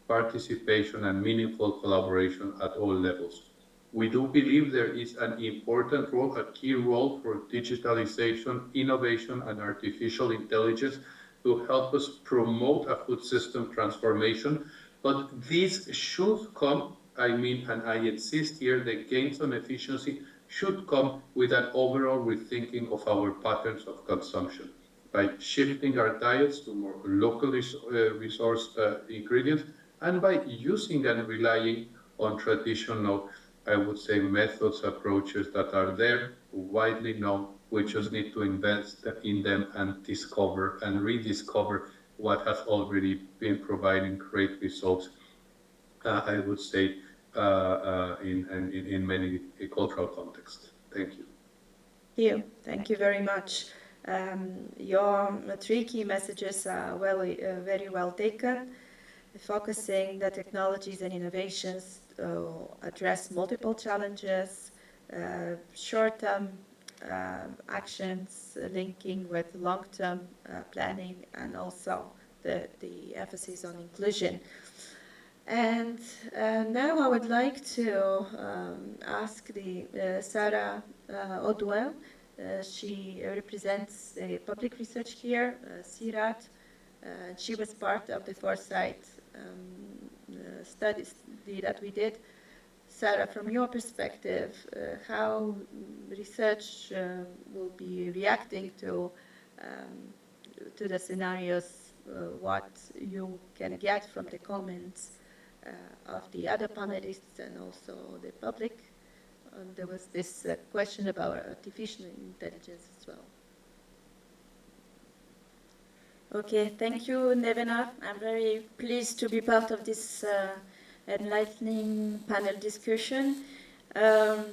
participation, and meaningful collaboration at all levels. We do believe there is an important role, a key role for digitalization, innovation, and artificial intelligence to help us promote a food system transformation. But this should come, and I insist here, the gains on efficiency should come with an overall rethinking of our patterns of consumption by shifting our diets to more locally resourced ingredients and by using and relying on traditional, I would say, methods, approaches that are there, widely known. We just need to invest in them and discover and rediscover what has already been providing great results, I would say, in many cultural contexts. Thank you. Thank you very much. Your three key messages are very well taken, focusing the technologies and innovations to address multiple challenges, short-term actions linking with long-term planning, and also the emphasis on inclusion. And now I would like to ask Sarah Odwell. She represents a public research here, CIRAT. She was part of the foresight study that we did. Sarah, from your perspective, how research will be reacting to the scenarios, what you can get from the comments of the other panelists and also the public. There was this question about artificial intelligence as well. Okay, thank you, Nevena. I'm very pleased to be part of this enlightening panel discussion. Um,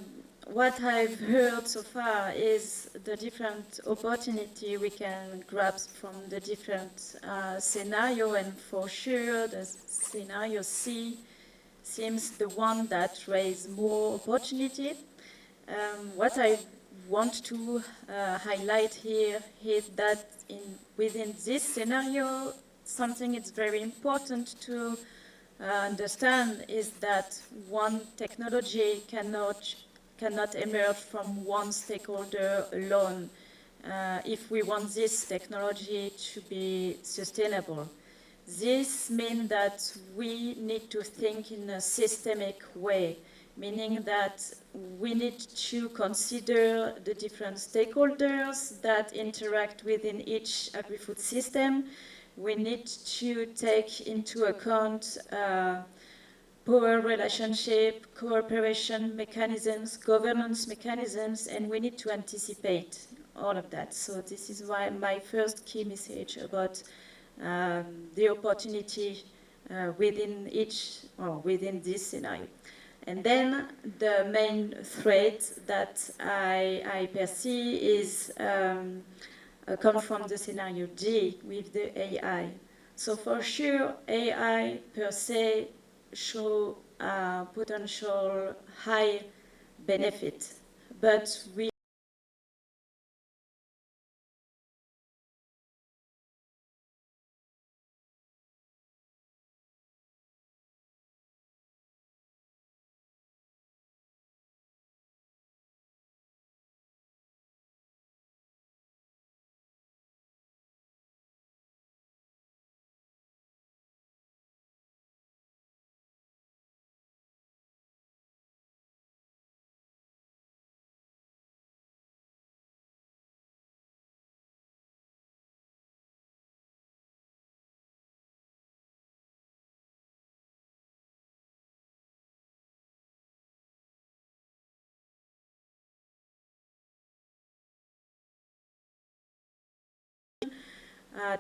what I've heard so far is the different opportunity we can grab from the different scenario, and for sure the scenario C seems the one that raises more opportunity. What I want to highlight here is that within this scenario, something is very important to understand is that one technology cannot emerge from one stakeholder alone if we want this technology to be sustainable. This means that we need to think in a systemic way, meaning that we need to consider the different stakeholders that interact within each agri-food system. We need to take into account power relationship, cooperation mechanisms, governance mechanisms, and we need to anticipate all of that. So this is why my first key message about the opportunity within this scenario. And then the main threat that I perceive is come from the scenario D with the AI. So for sure, AI per se show potential high benefit, but we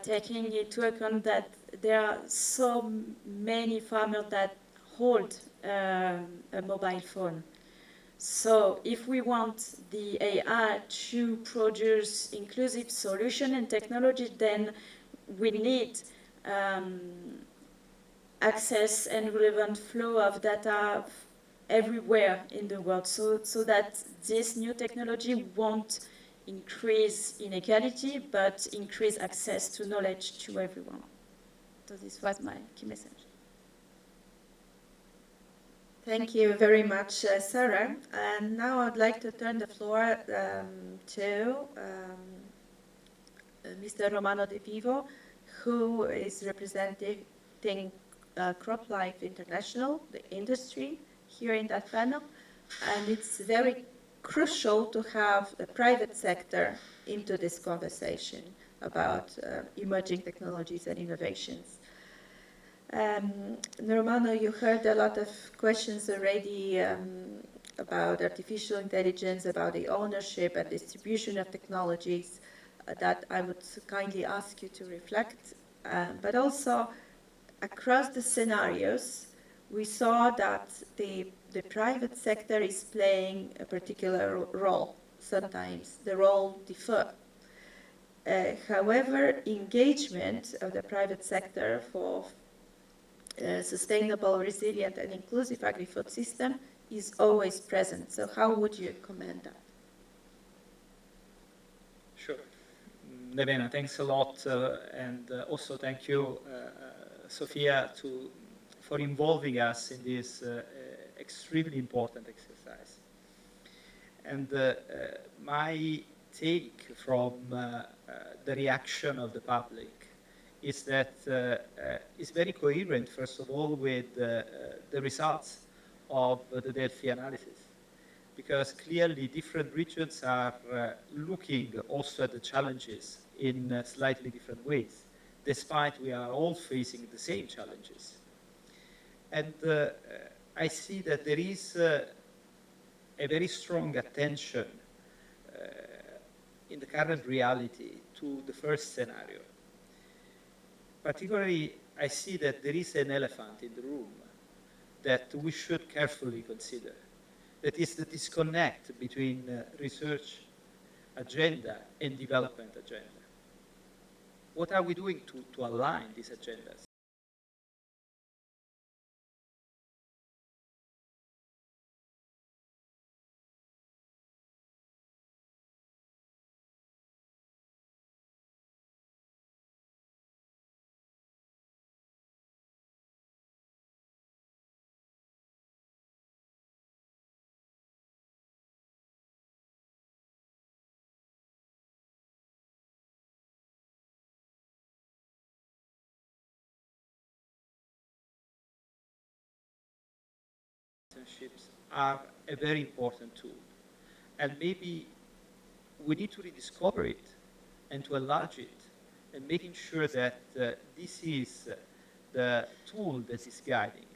taking into account that there are so many farmers that hold a mobile phone. So if we want the AI to produce inclusive solution and technology, then we need um, access and relevant flow of data everywhere in the world, so that this new technology won't increase inequality, but increase access to knowledge to everyone. So this was my key message. Thank you very much, Sarah. And now I'd like to turn the floor to Mr. Romano De Vivo, who is representing CropLife International, the industry, here in that panel. And it's very crucial to have the private sector into this conversation about emerging technologies and innovations. Romano, you heard a lot of questions already about artificial intelligence, about the ownership and distribution of technologies that I would kindly ask you to reflect. But also, across the scenarios, we saw that the private sector is playing a particular role. Sometimes the role differs. However, engagement of the private sector for sustainable, resilient, and inclusive agri-food system is always present. So how would you comment that? Sure. Nevena, thanks a lot. And also thank you, Sophia, for involving us in this extremely important exercise. And my take from the reaction of the public is that it's very coherent, first of all, with the results of the Delphi analysis. Because clearly different regions are looking also at the challenges in slightly different ways, despite we are all facing the same challenges. And I see that there is a very strong attention in the current reality to the first scenario. particularly, I see that there is an elephant in the room that we should carefully consider. That is the disconnect between research agenda and development agenda. What are we doing to align these agendas? Relationships are a very important tool. And maybe we need to rediscover it and to enlarge it and making sure that this is the tool that is guiding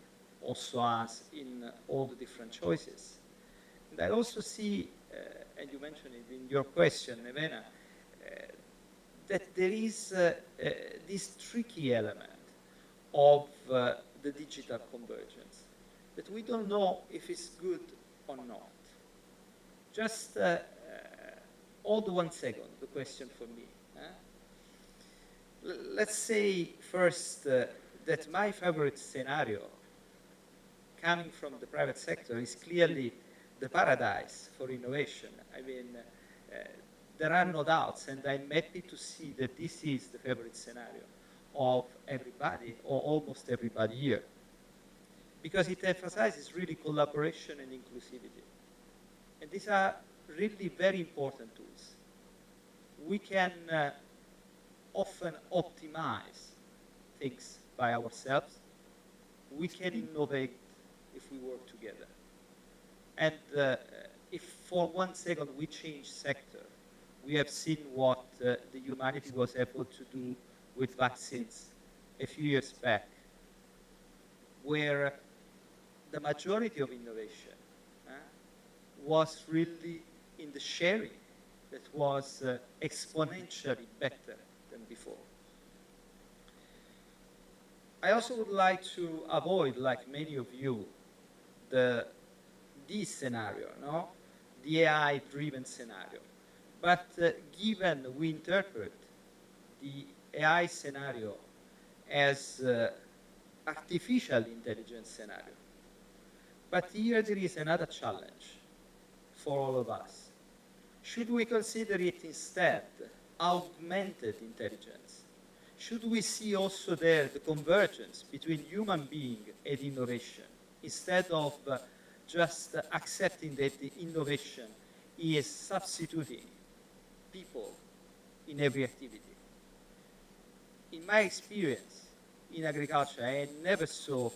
also us in all the different choices. And I also see, and you mentioned it in your question, Nevena, that there is this tricky element of the digital convergence that we don't know if it's good or not. Just hold 1 second, the question for me. Let's say first that my favorite scenario coming from the private sector is clearly the paradise for innovation. I mean, there are no doubts, and I'm happy to see that this is the favorite scenario of everybody, or almost everybody here, because it emphasizes really collaboration and inclusivity. And these are really very important tools. We can often optimize things by ourselves. We can innovate if we work together. And if for 1 second we change sector, we have seen what the humanity was able to do with vaccines a few years back, where the majority of innovation was really in the sharing that was exponentially better than before. I also would like to avoid, like many of you, this scenario, no? The AI-driven scenario. But given we interpret the AI scenario as artificial intelligence scenario, but here there is another challenge for all of us. Should we consider it instead augmented intelligence? Should we see also there the convergence between human being and innovation, instead of just accepting that the innovation is substituting people in every activity? In my experience in agriculture, I never saw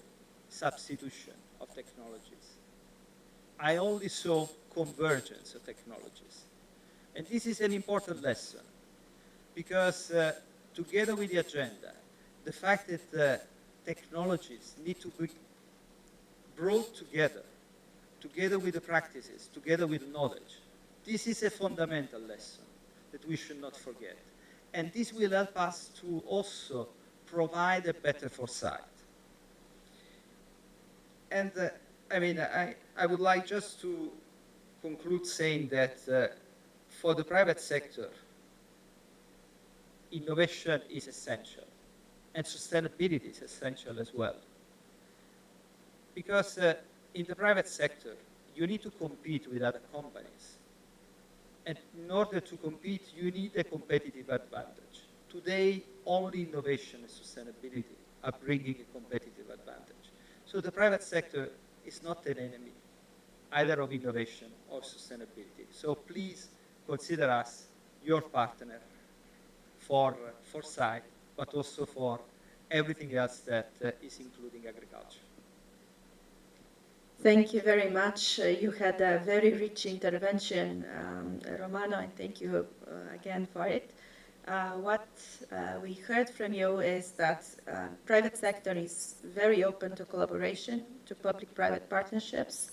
substitution of technologies. I only saw convergence of technologies. And this is an important lesson, because together with the agenda, the fact that technologies need to be brought together with the practices, together with knowledge, this is a fundamental lesson that we should not forget. And this will help us to also provide a better foresight. And I mean, I would like just to conclude saying that for the private sector, innovation is essential, and sustainability is essential as well. Because in the private sector, you need to compete with other companies. And in order to compete, you need a competitive advantage. Today, only innovation and sustainability are bringing a competitive advantage. So the private sector is not an enemy, either of innovation or sustainability. So please consider us your partner for foresight, but also for everything else that is including agriculture. Thank you very much. You had a very rich intervention, Romano, and thank you again for it. What we heard from you is that private sector is very open to collaboration, to public-private partnerships,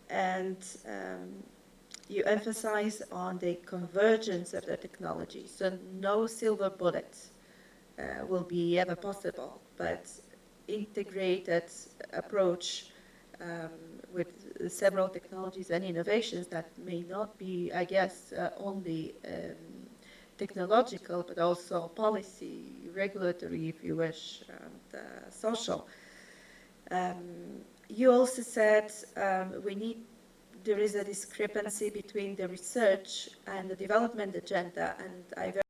and you emphasize on the convergence of the technology. So no silver bullets. will be ever possible, but integrated approach with several technologies and innovations that may not be, I guess, only technological, but also policy, regulatory, if you wish, and social. You also said there is a discrepancy between the research and the development agenda, and I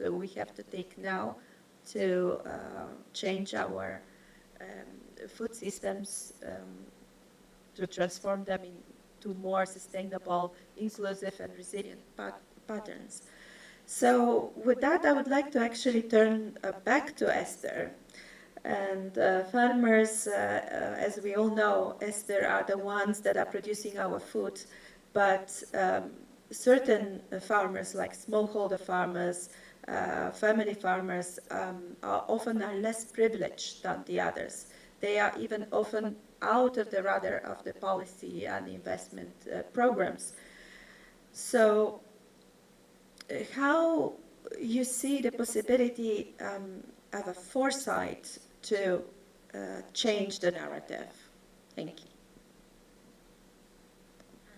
we have to take now to change our food systems, to transform them into more sustainable, inclusive, and resilient patterns. So with that, I would like to actually turn back to Esther. And farmers, as we all know, Esther, are the ones that are producing our food, but certain farmers, like smallholder farmers, family farmers, are often less privileged than the others. They are even often out of the radar of the policy and investment programs. So how you see the possibility of a foresight to change the narrative? Thank you.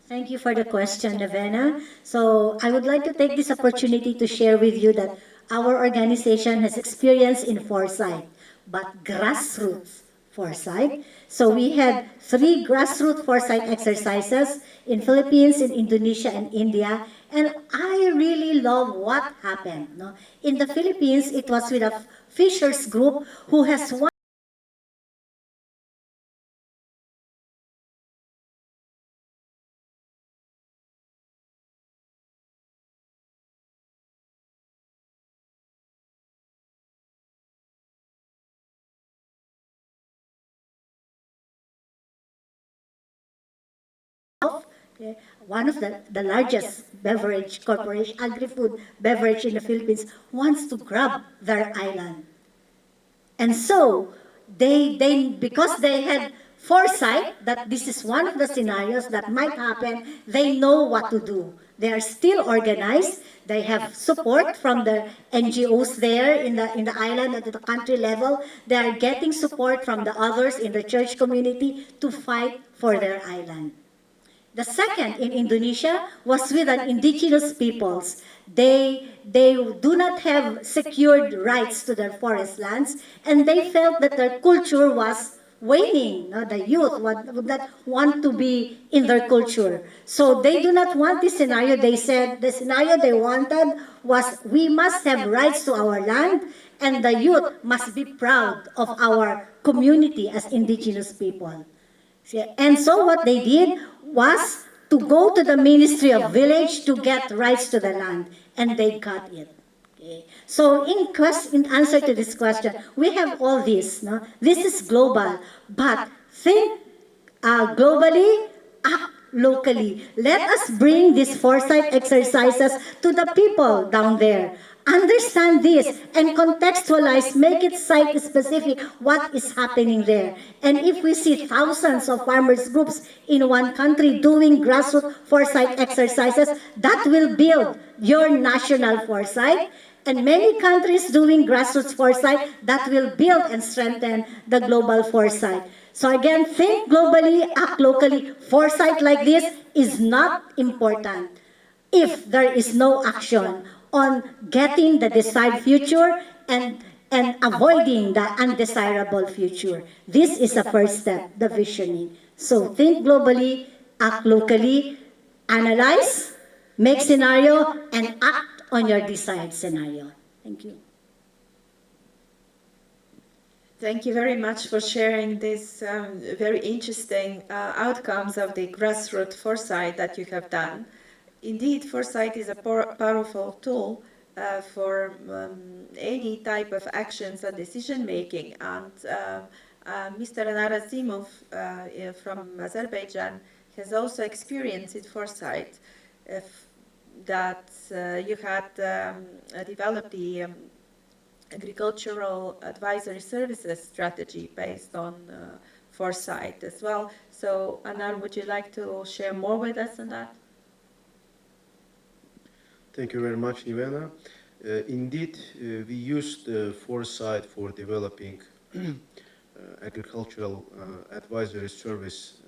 Thank you for the question, Nevena. So I would like to take this opportunity to share with you that our organization has experience in foresight, but grassroots foresight. So we had 3 grassroots foresight exercises in Philippines, in Indonesia, and India. And I really love what happened. No? In the Philippines, it was with a fishers group who has one of the largest beverage corporation, Agrifood beverage in the Philippines, wants to grab their island. And so they because they had foresight that this is one of the scenarios that might happen, they know what to do. They are still organized. They have support from the NGOs there in the island at the country level. They are getting support from the others in the church community to fight for their island. The second in Indonesia was with an indigenous peoples. They do not have secured rights to their forest lands, and they felt that their culture was waning. No? The youth would not want to be in their culture. So they do not want this scenario. They said the scenario they wanted was we must have rights to our land, and the youth must be proud of our community as indigenous people. And so what they did was to go to the Ministry of Village to get rights to the land, and they got it. Okay. So in answer to this question, we have all this. No? This is global, but think globally, act locally. Let us bring these foresight exercises to the people down there. Understand this and contextualize, make it site specific what is happening there. And if we see thousands of farmers groups in one country doing grassroots foresight exercises, that will build your national foresight. And many countries doing grassroots foresight that will build and strengthen the global foresight. So again, think globally, act locally. Foresight like this is not important if there is no action on getting the desired future and avoiding the undesirable future. This is a first step, the visioning. So think globally, act locally, analyze, make scenario, and act on your desired scenario. Thank you. Thank you very much for sharing these very interesting outcomes of the grassroots foresight that you have done. Indeed, foresight is a powerful tool for any type of actions and decision making. And Mr. Anarazimov from Azerbaijan has also experienced foresight that you had developed the agricultural advisory services strategy based on foresight as well. So, Anar, would you like to share more with us on that? Thank you very much, Ivana. Indeed, we used foresight for developing agricultural advisory service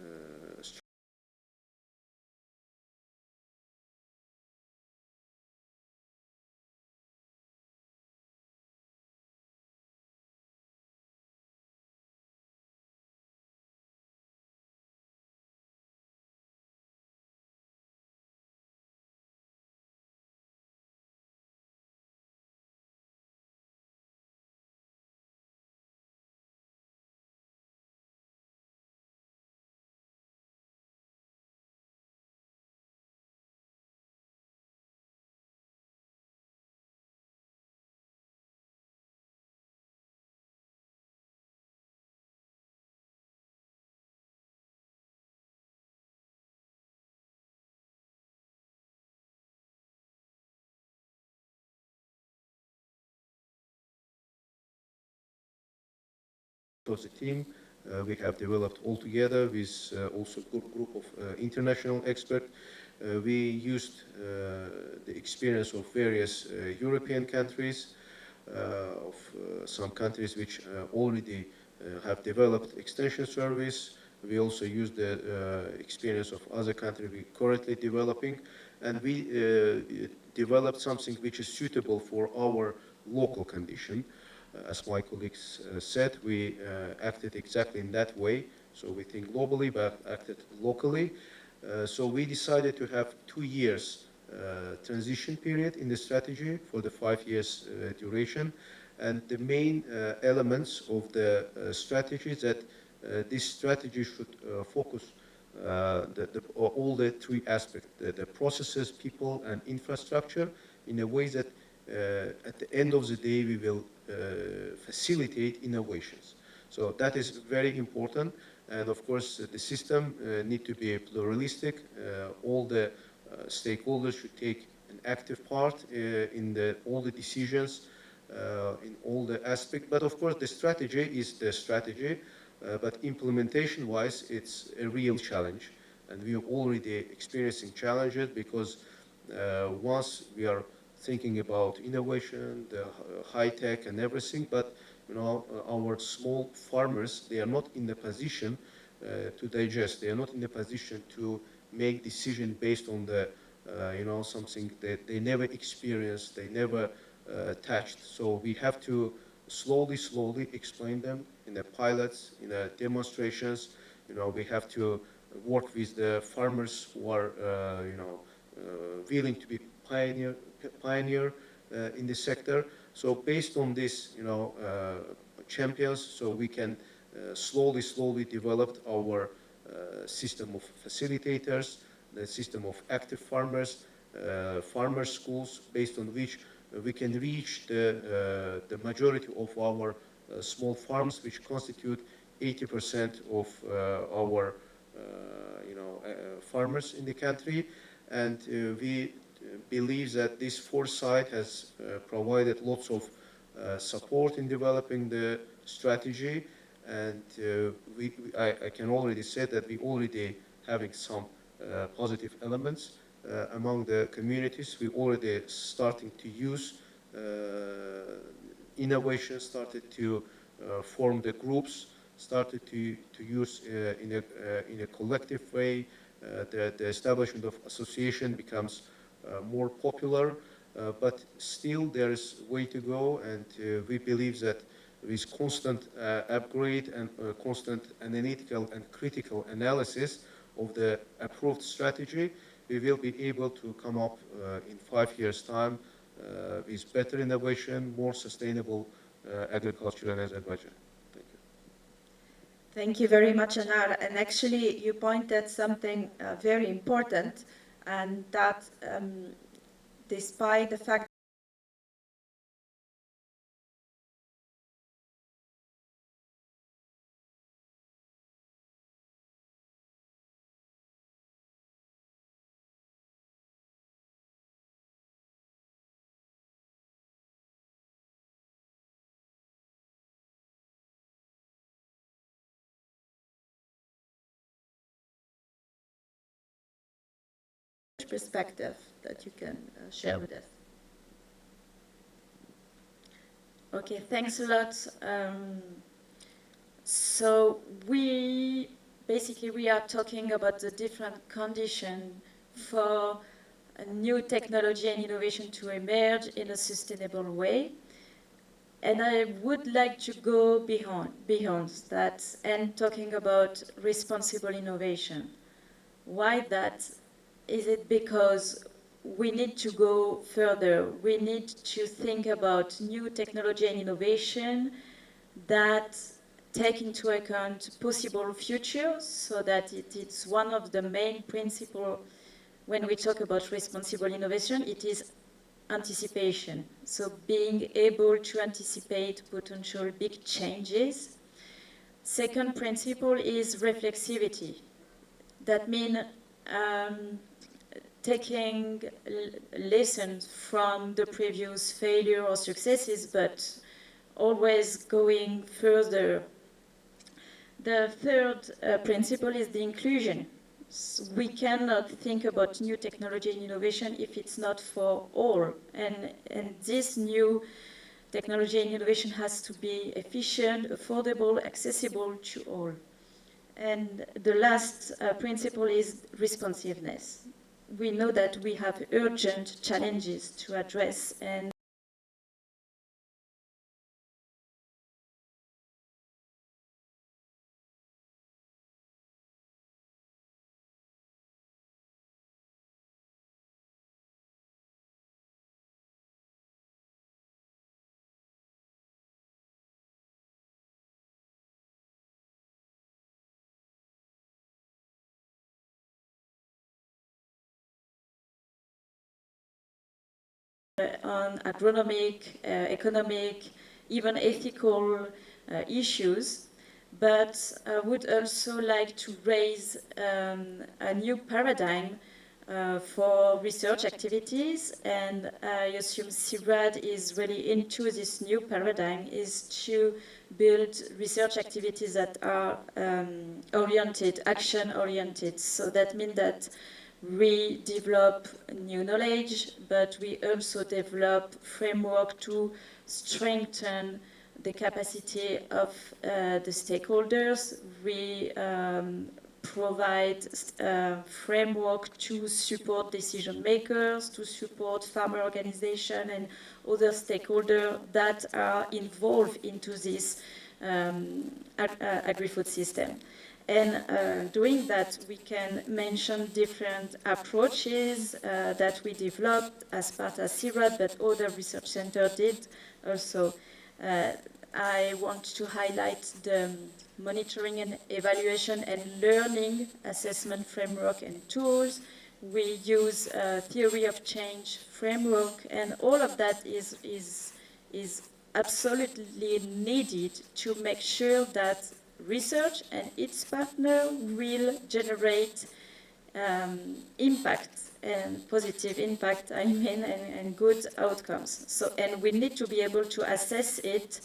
of the team we have developed all together with also group of international experts. We used the experience of various European countries, of some countries which already have developed extension service. We also used the experience of other countries we currently developing, and we developed something which is suitable for our local condition. As my colleagues said, we acted exactly in that way. So we think globally, but acted locally. So we decided to have 2 years transition period in the strategy for the 5 years duration. And the main elements of the strategy is that this strategy should focus all the 3 aspects, the processes, people, and infrastructure, in a way that at the end of the day we will facilitate innovations. So that is very important. And of course, the system need to be pluralistic. All the stakeholders should take an active part in all the decisions, in all the aspects. But of course, the strategy is the strategy. But implementation-wise, it's a real challenge. And we are already experiencing challenges because once we are thinking about innovation, the high tech and everything, but our small farmers, they are not in the position to digest. They are not in the position to make decision based on the something that they never experienced, they never touched. So we have to slowly explain them in the pilots, in the demonstrations. We have to work with the farmers who are willing to be pioneer in the sector. So based on this, champions, so we can slowly develop our system of facilitators, the system of active farmers, farmer schools, based on which we can reach the majority of our small farms, which constitute 80% of our farmers in the country. And we believe that this foresight has provided lots of support in developing the strategy. And I can already say that we already having some positive elements among the communities. We already starting to use innovation, started to form the groups, started to use in a collective way. The establishment of association becomes more popular, but still there is way to go, and we believe that with constant upgrade and constant analytical and critical analysis of the approved strategy, we will be able to come up in 5 years' time with better innovation, more sustainable agriculture in Azerbaijan. Thank you. Thank you very much, Anar. And actually, you pointed something very important, and that despite the fact research perspective that you can share with us. Okay, thanks a lot. So we are talking about the different conditions for a new technology and innovation to emerge in a sustainable way. And I would like to go beyond that and talking about responsible innovation. Why that? Is it because we need to go further? We need to think about new technology and innovation that take into account possible futures, so that it is one of the main principles when we talk about responsible innovation. It is anticipation. So being able to anticipate potential big changes. Second principle is reflexivity. That means taking lessons from the previous failure or successes, but always going further. The third principle is the inclusion. So we cannot think about new technology and innovation if it's not for all. And this new technology and innovation has to be efficient, affordable, accessible to all. And the last principle is responsiveness. We know that we have urgent challenges to address, and on agronomic, economic, even ethical issues. But I would also like to raise a new paradigm for research activities, and I assume CIRAD is really into this new paradigm, is to build research activities that are oriented, action-oriented. So that means that we develop new knowledge, but we also develop framework to strengthen the capacity of the stakeholders. We provide framework to support decision makers, to support farmer organization and other stakeholders that are involved into this agri-food system. And doing that, we can mention different approaches that we developed as part of CIRAD, but other research centers did also. I want to highlight the monitoring and evaluation and learning assessment framework and tools. We use theory of change framework, and all of that is absolutely needed to make sure that research and its partner will generate impact and positive impact, and good outcomes. So, and we need to be able to assess it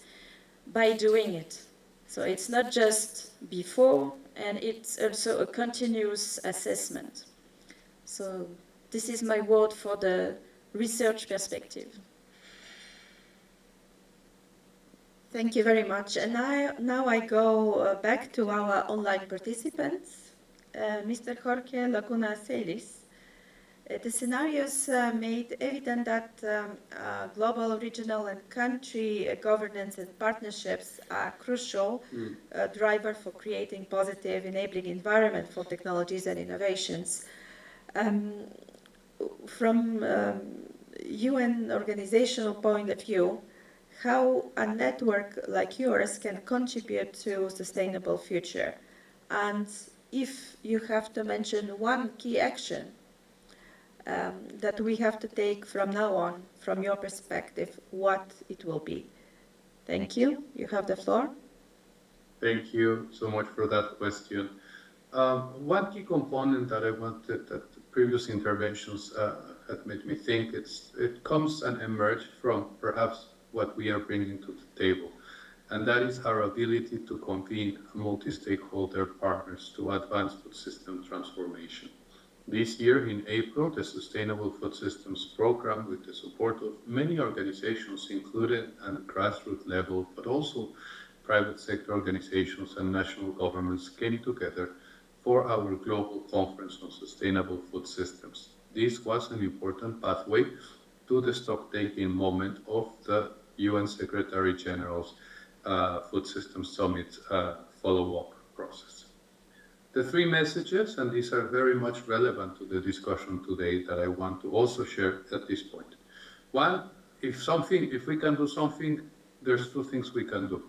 by doing it. So it's not just before, and it's also a continuous assessment. So this is my word for the research perspective. Thank you very much. And now I go back to our online participants. Mr. Jorge Laguna Celis. The scenarios made evident that global, regional, and country governance and partnerships are crucial driver for creating positive, enabling environment for technologies and innovations. From UN organizational point of view, how a network like yours can contribute to a sustainable future? And if you have to mention one key action that we have to take from now on, from your perspective, what it will be. Thank you. You have the floor. Thank you so much for that question. One key component that I wanted, that the previous interventions had made me think, it comes and emerges from perhaps what we are bringing to the table, and that is our ability to convene multi-stakeholder partners to advance food system transformation. This year, in April, the Sustainable Food Systems Program, with the support of many organizations, included at the grassroots level, but also private sector organizations and national governments, came together for our global conference on sustainable food systems. This was an important pathway to the stock-taking moment of the UN Secretary General's Food Systems Summit follow-up process. The three messages, and these are very much relevant to the discussion today, that I want to also share at this point. One, if we can do something, there's two things we can do.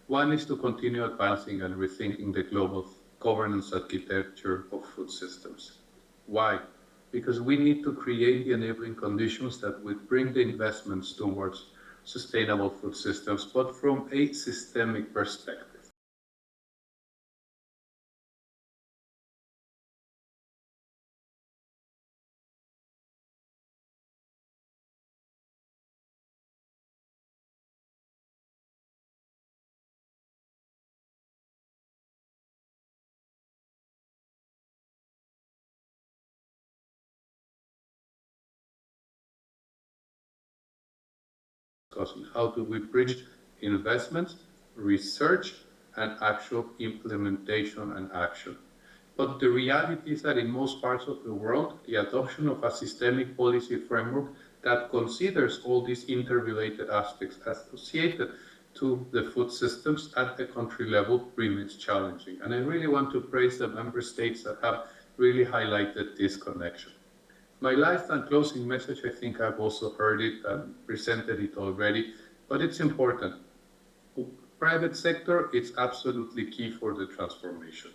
One is to continue advancing and rethinking the global governance architecture of food systems. Why? Because we need to create the enabling conditions that would bring the investments towards sustainable food systems, but from a systemic perspective. How do we bridge investments, research, and actual implementation and action? But the reality is that in most parts of the world, the adoption of a systemic policy framework that considers all these interrelated aspects associated to the food systems at the country level remains challenging. And I really want to praise the member states that have really highlighted this connection. My last and closing message, I think I've also heard it and presented it already, but it's important. Private sector is absolutely key for the transformation.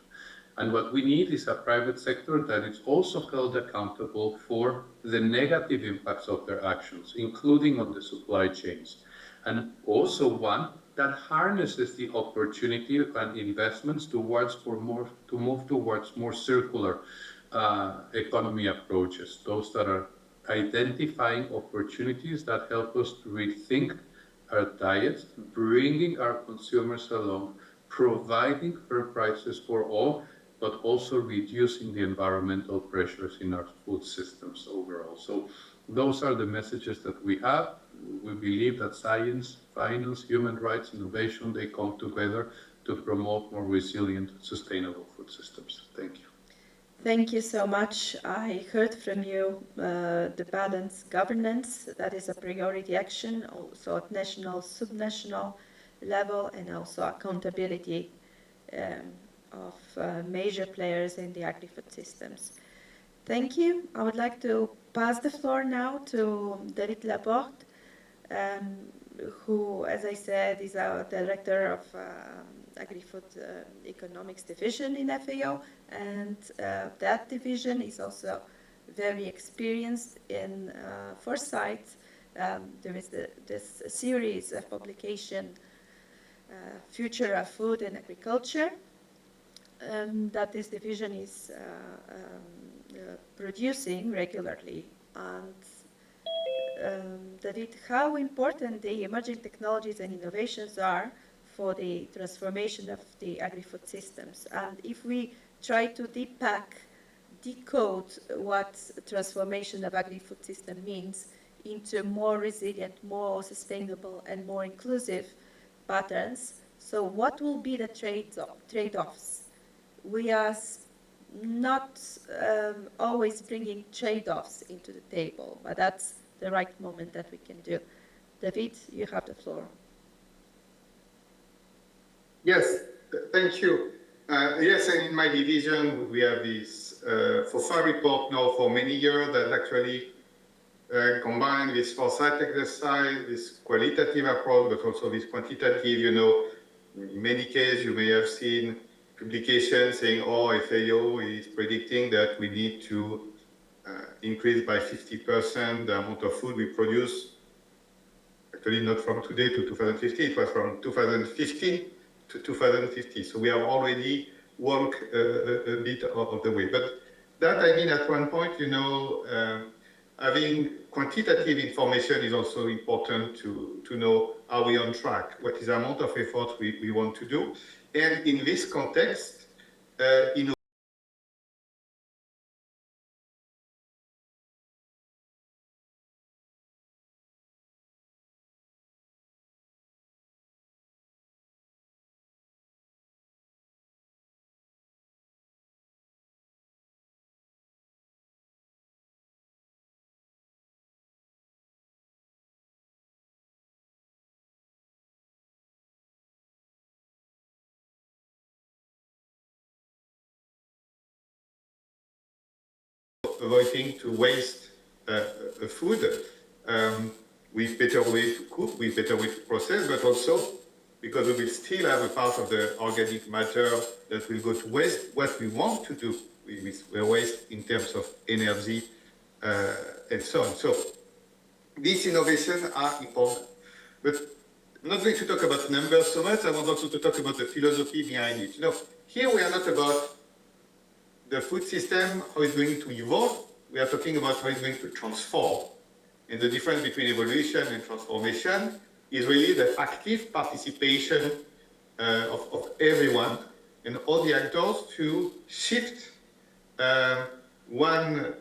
And what we need is a private sector that is also held accountable for the negative impacts of their actions, including on the supply chains. And also one that harnesses the opportunity and investments to move towards more circular economy approaches, those that are identifying opportunities that help us to rethink our diets, bringing our consumers along, providing fair prices for all, but also reducing the environmental pressures in our food systems overall. So those are the messages that we have. We believe that science, finance, human rights, innovation, they come together to promote more resilient, sustainable food systems. Thank you. Thank you so much. I heard from you the balanced governance, that is a priority action, also at national, subnational level, and also accountability of major players in the agri-food systems. Thank you. I would like to pass the floor now to David Laporte, who, as I said, is our director of Agri-Food Economics Division in FAO, and that division is also very experienced in foresight. There is this series of publication, Future of Food and Agriculture, that this division is producing regularly. And David, how important the emerging technologies and innovations are for the transformation of the agri-food systems. And if we try to decode what transformation of agri-food system means into more resilient, more sustainable, and more inclusive patterns, so what will be the trade-offs? We are not always bringing trade-offs into the table, but that's the right moment that we can do. David, you have the floor. Yes, thank you. Yes, and in my division, we have this FOFA report now for many years that actually combine this foresight exercise, this qualitative approach, but also this quantitative, you know. In many cases, you may have seen publications saying, oh, FAO is predicting that we need to increase by 50% the amount of food we produce. Actually, not from today to 2050, it was from 2015 to 2050. So we have already walked a bit of the way. But that, I mean, at one point, you know, having quantitative information is also important to know are we on track, what is the amount of effort we want to do. And in this context, avoiding to waste food with better way to cook, with better way to process, but also because we will still have a part of the organic matter that will go to waste. What we want to do with waste in terms of energy and so on. So these innovations are important. But I'm not going to talk about numbers so much. I want also to talk about the philosophy behind it. Here we are not about the food system, how it's going to evolve. We are talking about how it's going to transform. And the difference between evolution and transformation is really the active participation of everyone and all the actors to shift one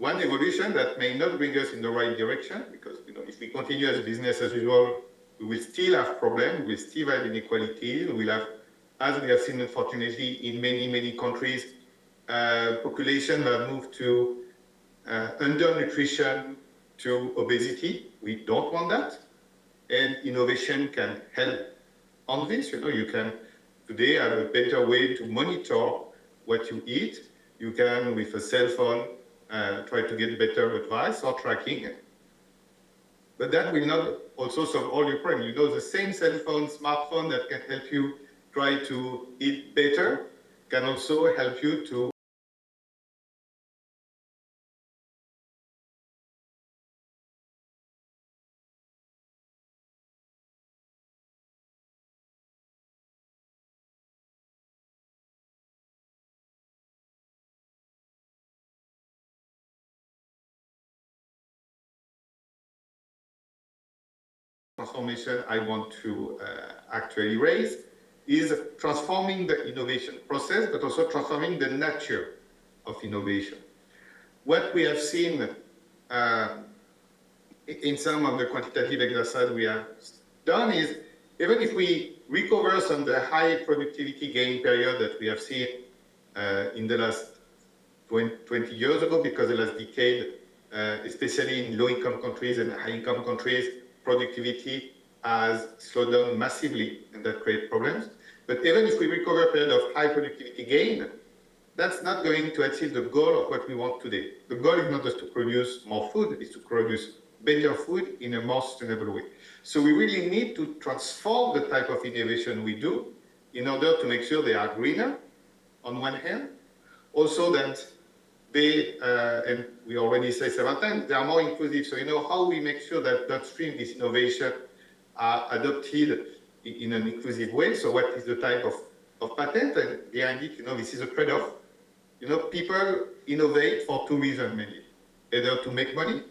evolution that may not bring us in the right direction, because if we continue as business as usual, we will still have problems, we will still have inequality, we will have, as we have seen unfortunately in many countries, population have moved to undernutrition, to obesity. We don't want that, and innovation can help on this. You can today have a better way to monitor what you eat. You can, with a cell phone, try to get better advice or tracking. But that will not also solve all your problems. The same cell phone, smartphone that can help you try to eat better can also help you to transformation I want to actually raise is transforming the innovation process, but also transforming the nature of innovation. What we have seen in some of the quantitative exercise we have done is, even if we recover some of the high productivity gain period that we have seen in the last 20 years ago, because the last decade, especially in low-income countries and high-income countries, productivity has slowed down massively, and that creates problems. But even if we recover a period of high productivity gain, that's not going to achieve the goal of what we want today. The goal is not just to produce more food, it's to produce better food in a more sustainable way. So we really need to transform the type of innovation we do in order to make sure they are greener, on one hand, also that they, and we already say several times, they are more inclusive. So how we make sure that downstream this innovation are adopted in an inclusive way. So what is the type of patent? And behind it, this is a trade-off. People innovate for two reasons mainly. Either to make money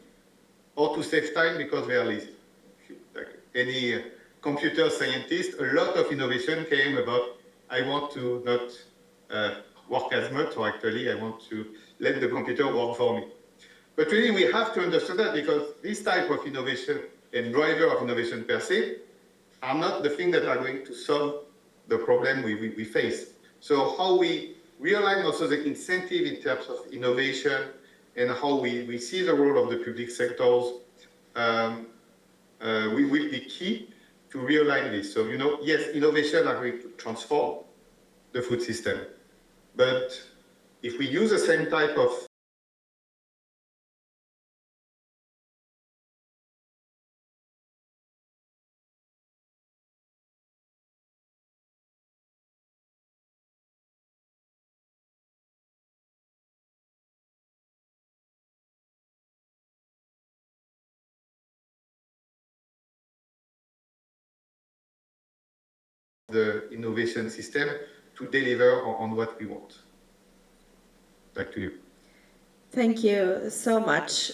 or to save time because they are lazy. Like any computer scientist, a lot of innovation came about, I want to not work as much, or actually I want to let the computer work for me. But really we have to understand that, because this type of innovation and driver of innovation per se are not the thing that are going to solve the problem we face. So how we realign also the incentive in terms of innovation and how we see the role of the public sectors we will be key to realign this. So, yes, innovation are going to transform the food system. But if we use the same type of the innovation system to deliver on what we want. Back to you. Thank you so much.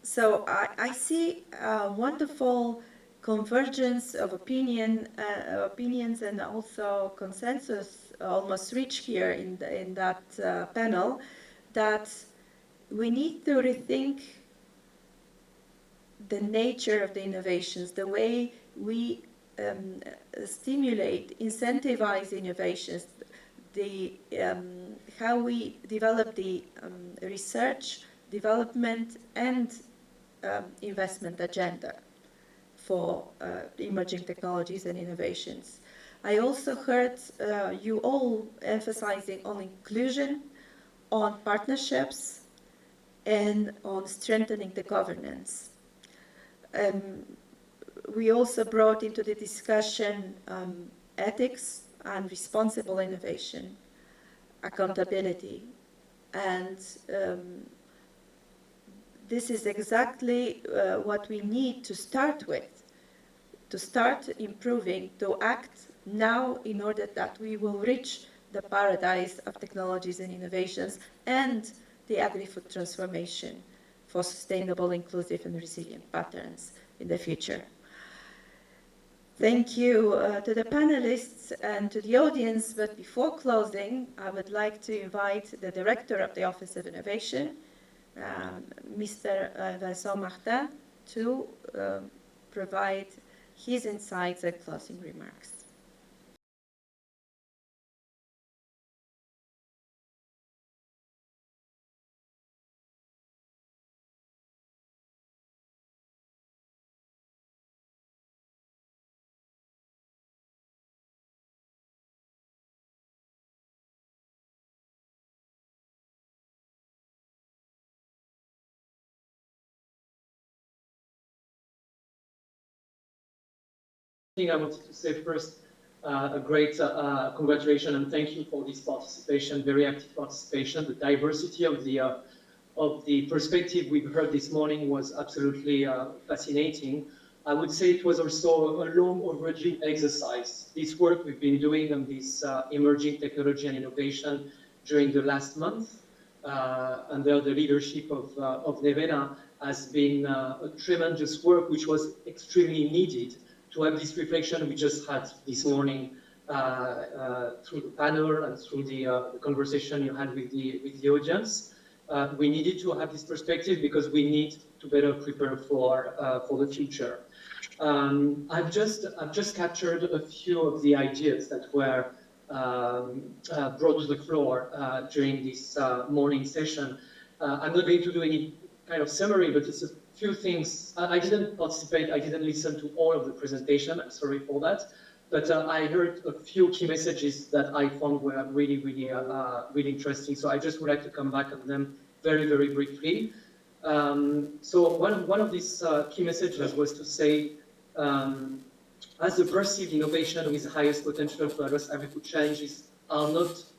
So I see a wonderful convergence of opinions and also consensus almost reached here in that panel, that we need to rethink the nature of the innovations, the way we stimulate, incentivize innovations, how we develop the research, development, and investment agenda for emerging technologies and innovations. I also heard you all emphasizing on inclusion, on partnerships and on strengthening the governance. We also brought into the discussion ethics and responsible innovation, accountability, and this is exactly what we need to start with, to start improving, to act now in order that we will reach the paradise of technologies and innovations and the agri-food transformation for sustainable, inclusive, and resilient patterns in the future. Thank you to the panelists and to the audience, but before closing, I would like to invite the Director of the Office of Innovation, Mr. Vincent Martin, to provide his insights and closing remarks. I wanted to say first a great congratulations and thank you for this participation, very active participation. The diversity of the perspective we've heard this morning was absolutely fascinating. I would say it was also a long overdue exercise. This work we've been doing on this emerging technology and innovation during the last month under the leadership of Nevena has been a tremendous work which was extremely needed to have this reflection we just had this morning through the panel and through the conversation you had with the audience. We needed to have this perspective because we need to better prepare for the future. I've just captured a few of the ideas that were brought to the floor during this morning session. I'm not going to do any kind of summary, but it's a few things. I didn't participate, I didn't listen to all of the presentation, I'm sorry for that, but I heard a few key messages that I found were really, really, really interesting. So I just would like to come back on them very, very briefly. So one of these key messages was to say, as the perceived innovation with highest potential to address agri-food challenges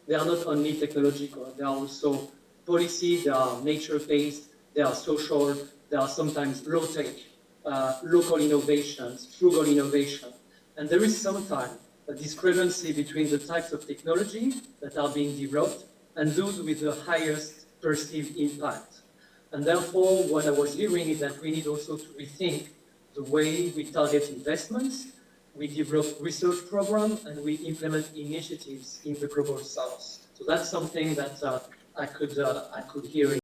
they are not only technological, they are also policy, they are nature-based, they are social, there are sometimes low-tech, local innovations, frugal innovation. And there is sometimes a discrepancy between the types of technology that are being developed and those with the highest perceived impact. And therefore, what I was hearing is that we need also to rethink the way we target investments, we develop research programs, and we implement initiatives in the Global South. So that's something that I could hear.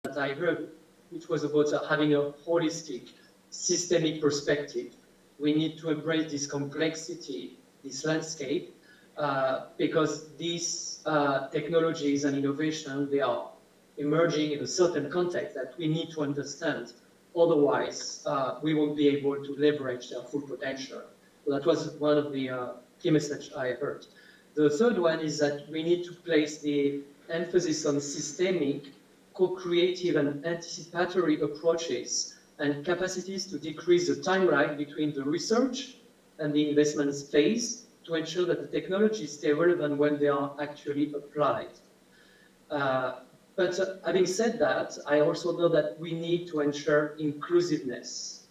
That I heard, which was about having a holistic, systemic perspective. We need to embrace this complexity, this landscape, because these technologies and innovation, they are emerging in a certain context that we need to understand. Otherwise, we won't be able to leverage their full potential. So that was one of the key messages I heard. The third one is that we need to place the emphasis on systemic, co-creative and anticipatory approaches and capacities to decrease the timeline between the research and the investment phase to ensure that the technologies stay relevant when they are actually applied. But having said that, I also know that we need to ensure inclusiveness.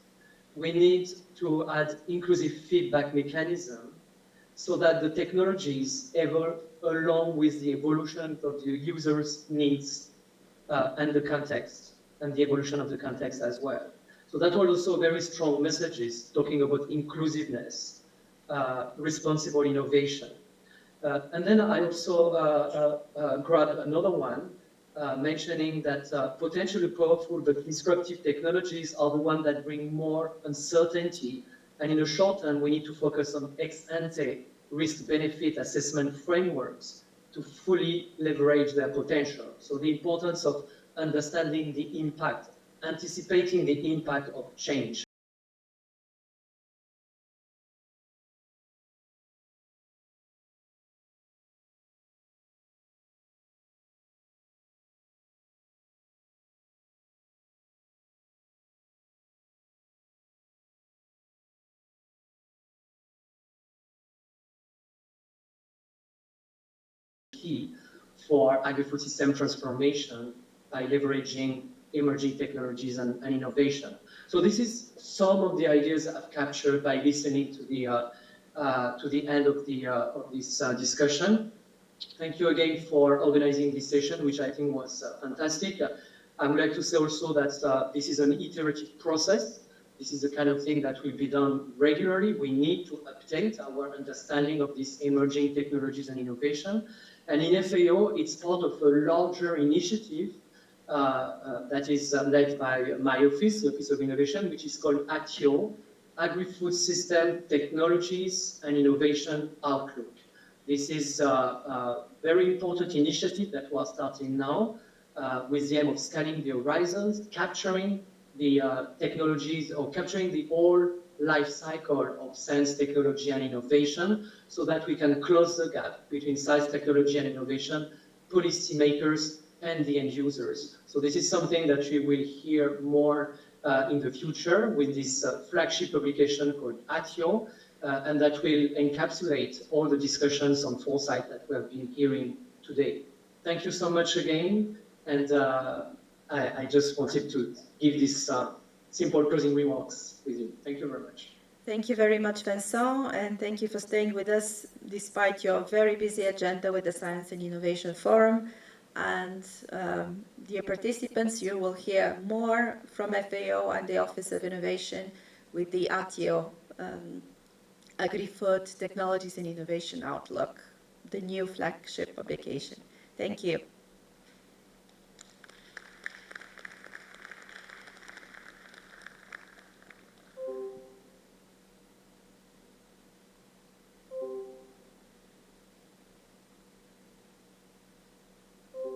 We need to add inclusive feedback mechanism so that the technologies evolve along with the evolution of the user's needs and the context, and the evolution of the context as well. So that was also very strong messages talking about inclusiveness, responsible innovation. And then I also grabbed another one, mentioning that potentially powerful but disruptive technologies are the ones that bring more uncertainty. And in the short term, we need to focus on ex-ante risk-benefit assessment frameworks to fully leverage their potential. So the importance of understanding the impact, anticipating the impact of change. Key for agri-food system transformation by leveraging emerging technologies and innovation. So this is some of the ideas I've captured by listening to the end of this discussion. Thank you again for organizing this session, which I think was fantastic. I would like to say also that this is an iterative process. This is the kind of thing that will be done regularly. We need to update our understanding of these emerging technologies and innovation. And in FAO, it's part of a larger initiative that is led by my office, the Office of Innovation, which is called ATIO, Agri-Food System Technologies and Innovation Outlook. This is a very important initiative that we're starting now with the aim of scanning the horizons, capturing the technologies or capturing the whole life cycle of science, technology, and innovation so that we can close the gap between science, technology, and innovation, policymakers, and the end users. So this is something that we will hear more in the future with this flagship publication called ATIO, and that will encapsulate all the discussions on foresight that we have been hearing today. Thank you so much again, and I just wanted to give this simple closing remarks with you. Thank you very much. Thank you very much, Vincent, and thank you for staying with us despite your very busy agenda with the Science and Innovation Forum. And dear participants, you will hear more from FAO and the Office of Innovation with the ATIO Agri-Food Technologies and Innovation Outlook, the new flagship publication. Thank you.